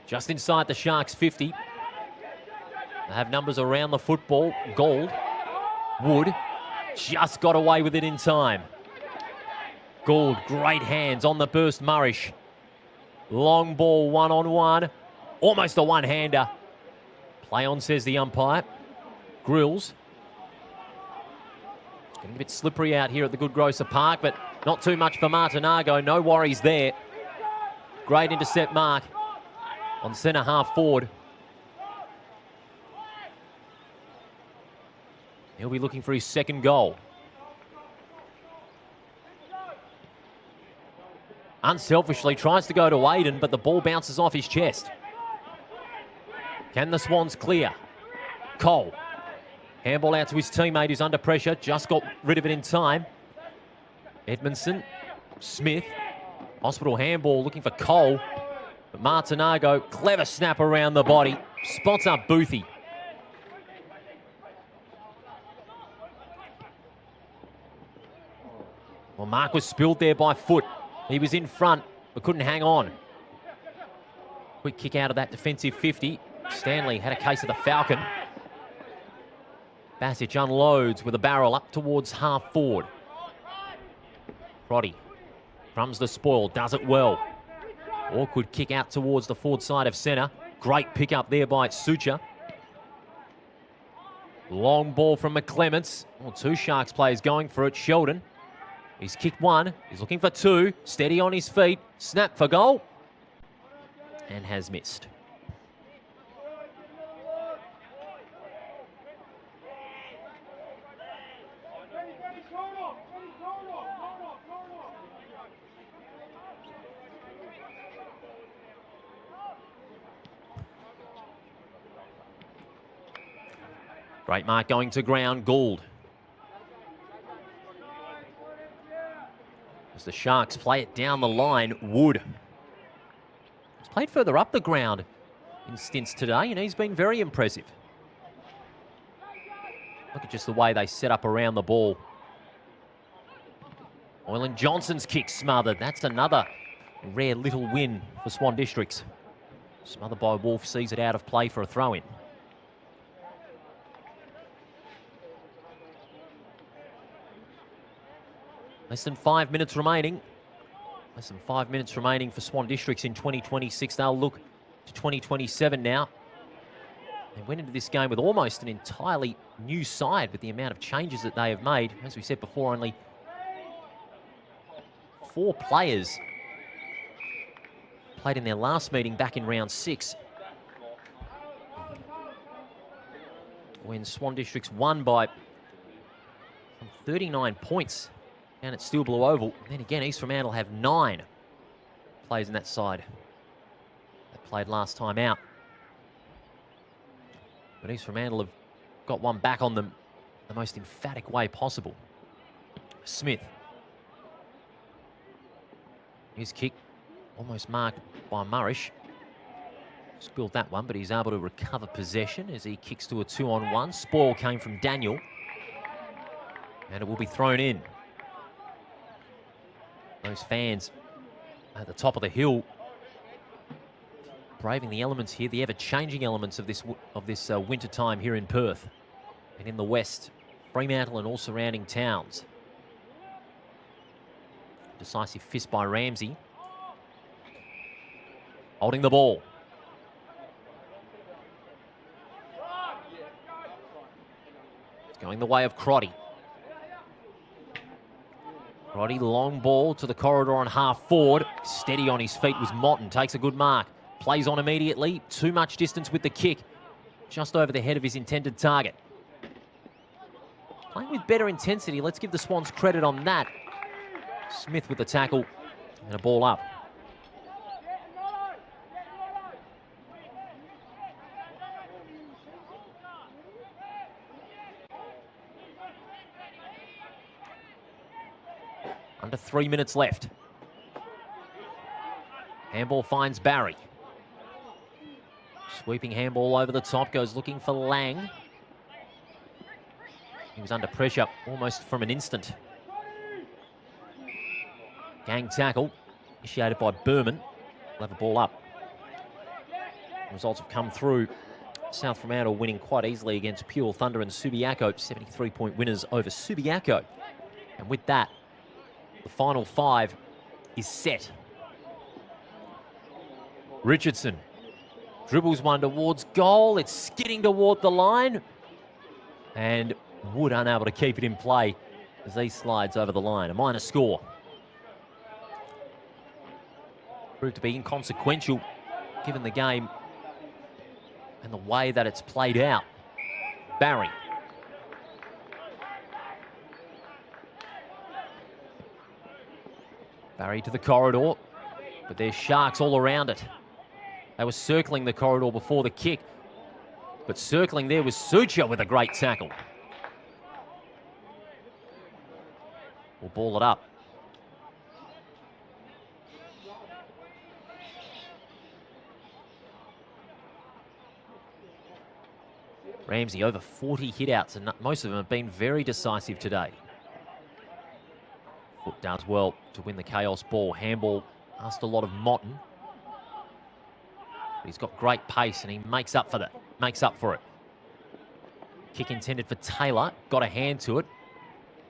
Just inside the Sharks 50. They have numbers around the football. Gold. Wood just got away with it in time. Gould, great hands on the burst. Murrish. Long ball, one-on-one. Almost a one-hander. Play on, says the umpire. Grills. It's getting a bit slippery out here at the Good Grocer Park, but not too much for Martinago. No worries there. Great intercept mark on centre half forward. He'll be looking for his second goal. Unselfishly tries to go to Aiden, but the ball bounces off his chest. Can the Swans clear? Cole. Handball out to his teammate who's under pressure. Just got rid of it in time. Edmondson. Smith. Hospital handball looking for Cole. But Martinago, clever snap around the body. Spots up Boothie. Well, mark was spilled there by Foot. He was in front, but couldn't hang on. Quick kick out of that defensive 50. Stanley had a case of the Falcon. Basic unloads with a barrel up towards half forward. Crotty crumbs the spoil, does it well. Awkward kick out towards the forward side of centre. Great pick up there by Sucha. Long ball from McClements. Well, two Sharks players going for it. Sheldon, he's kicked one. He's looking for two. Steady on his feet. Snap for goal. And has missed. Great mark going to ground. Gould. As the Sharks play it down the line, Wood. He's played further up the ground in stints today, and he's been very impressive. Look at just the way they set up around the ball. Oyland Johnson's kick smothered. That's another rare little win for Swan Districts. Smothered by Wolf, sees it out of play for a throw-in. Less than 5 minutes remaining. Less than 5 minutes remaining for Swan Districts in 2026. They'll look to 2027 now. They went into this game with almost an entirely new side with the amount of changes that they have made. As we said before, only 4 players played in their last meeting back in round 6, when Swan Districts won by 39 points down at Steel Blue Oval. And then again, East Fremantle have 9 players in that side that played last time out. But East Fremantle have got one back on them the most emphatic way possible. Smith. His kick almost marked by Murrish. Spilled that one, but he's able to recover possession as he kicks to a 2-on-1. Spoil came from Daniel. And it will be thrown in. Those fans at the top of the hill braving the elements here, the ever-changing elements of this winter time here in Perth and in the west, Fremantle and all surrounding towns. Decisive fist by Ramsey. Holding the ball. It's going the way of Crotty. Crotty, long ball to the corridor on half forward. Steady on his feet was Motton. Takes a good mark. Plays on immediately. Too much distance with the kick. Just over the head of his intended target. Playing with better intensity. Let's give the Swans credit on that. Smith with the tackle and a ball up. Under 3 minutes left. Handball finds Barry. Sweeping handball over the top, goes looking for Lang. He was under pressure almost from an instant. Gang tackle, initiated by Berman. We'll have a ball up. Results have come through. South Fremantle winning quite easily against Pure Thunder and Subiaco. 73-point winners over Subiaco. And with that, the final 5 is set. Richardson dribbles one towards goal. It's skidding toward the line. And Wood unable to keep it in play as he slides over the line. A minor score. Proved to be inconsequential given the game and the way that it's played out. Barry. Barry to the corridor, but there's Sharks all around it. They were circling the corridor before the kick, but circling there was Sucha with a great tackle. We'll ball it up. Ramsey over 40 hit-outs, and most of them have been very decisive today. Foot Does well to win the chaos ball. Handball asked a lot of Motten. But he's got great pace and he makes up for it. Kick intended for Taylor. Got a hand to it.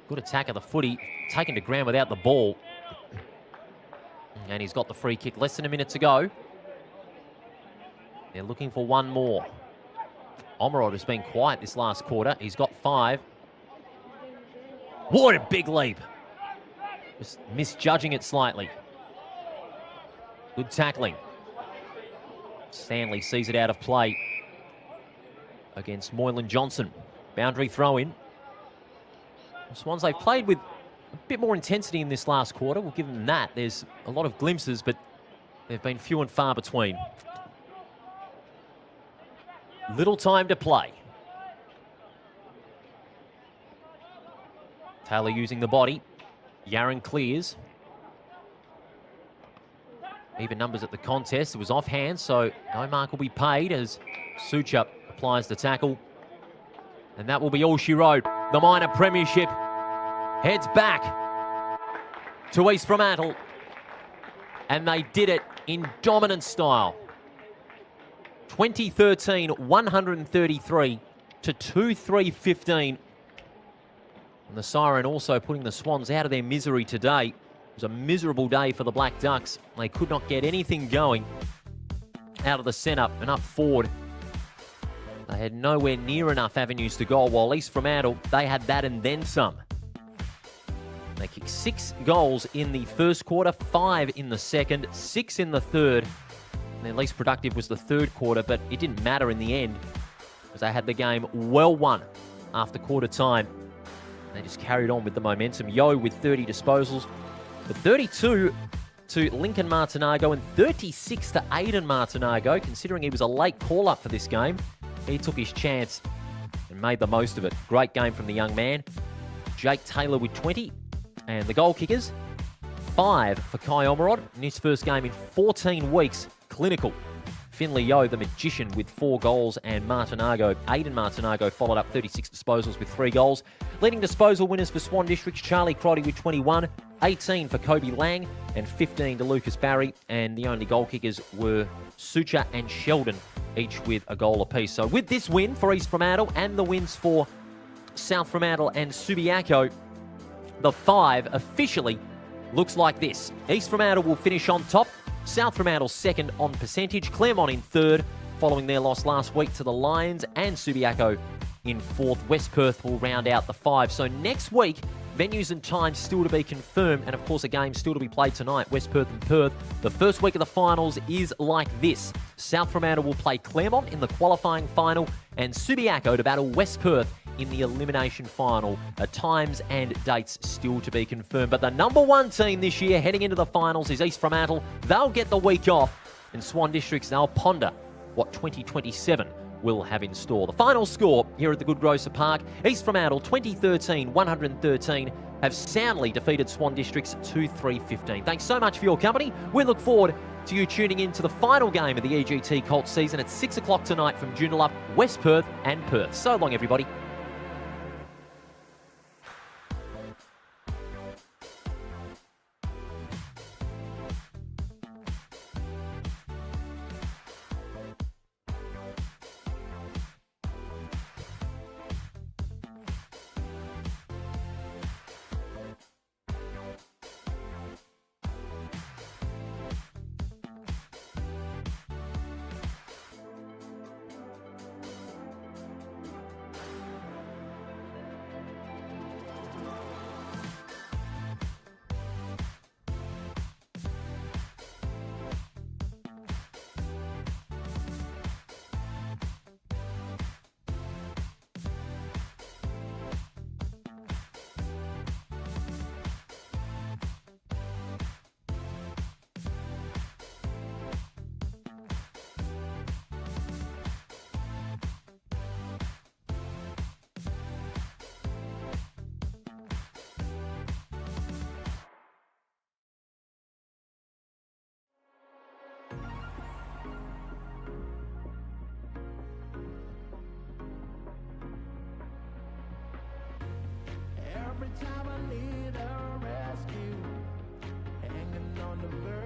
Good attack of the footy. Taken to ground without the ball. And he's got the free kick. Less than a minute to go. They're looking for one more. Omerod has been quiet this last quarter. He's got 5. What a big leap. Just misjudging it slightly. Good tackling. Stanley sees it out of play against Moylan Johnson. Boundary throw in. The Swans, they've played with a bit more intensity in this last quarter. We'll give them that. There's a lot of glimpses, but they've been few and far between. Little time to play. Taylor using the body. Yaron clears. Even numbers at the contest. It was offhand, so no mark will be paid as Sucha applies the tackle. And that will be all she wrote. The minor premiership heads back to East Fremantle. And they did it in dominant style. 2013, 133 to 2-3-15. And the siren also putting the Swans out of their misery today. It was a miserable day for the Black Ducks. They could not get anything going out of the centre and up forward. They had nowhere near enough avenues to goal, while East Fremantle, they had that and then some. They kicked 6 goals in the first quarter, 5 in the second, 6 in the third. And their least productive was the third quarter, but it didn't matter in the end because they had the game well won after quarter time. They just carried on with the momentum. Yo with 30 disposals, but 32 to Lincoln Martinago and 36 to Aidan Martinago, considering he was a late call-up for this game. He took his chance and made the most of it. Great game from the young man. Jake Taylor with 20. And the goal kickers, 5 for Kai Omerod in his first game in 14 weeks. Clinical. Finley Yo, the magician, with 4 goals, and Aidan Martinago followed up 36 disposals with 3 goals. Leading disposal winners for Swan Districts, Charlie Crotty with 21, 18 for Kobe Lang, and 15 to Lucas Barry. And the only goal kickers were Sucha and Sheldon, each with a goal apiece. So with this win for East Fremantle and the wins for South Fremantle and Subiaco, the 5 officially looks like this. East Fremantle will finish on top. South Fremantle second on percentage. Claremont in third, following their loss last week to the Lions, and Subiaco in fourth. West Perth will round out the 5. So next week, venues and times still to be confirmed, and of course a game still to be played tonight, West Perth and Perth. The first week of the finals is like this. South Fremantle will play Claremont in the qualifying final, and Subiaco to battle West Perth in the elimination final. Times and dates still to be confirmed. But the number 1 team this year heading into the finals is East Fremantle. They'll get the week off, and Swan Districts, they'll ponder what 2027 will have in store. The final score here at the Good Grocer Park, East Fremantle 2013-113 have soundly defeated Swan Districts 2-3-15. Thanks so much for your company. We look forward to you tuning in to the final game of the EGT Colts season at 6 o'clock tonight from Joondalup, West Perth and Perth. So long, everybody. Every time a leader rescue, hanging on the verge.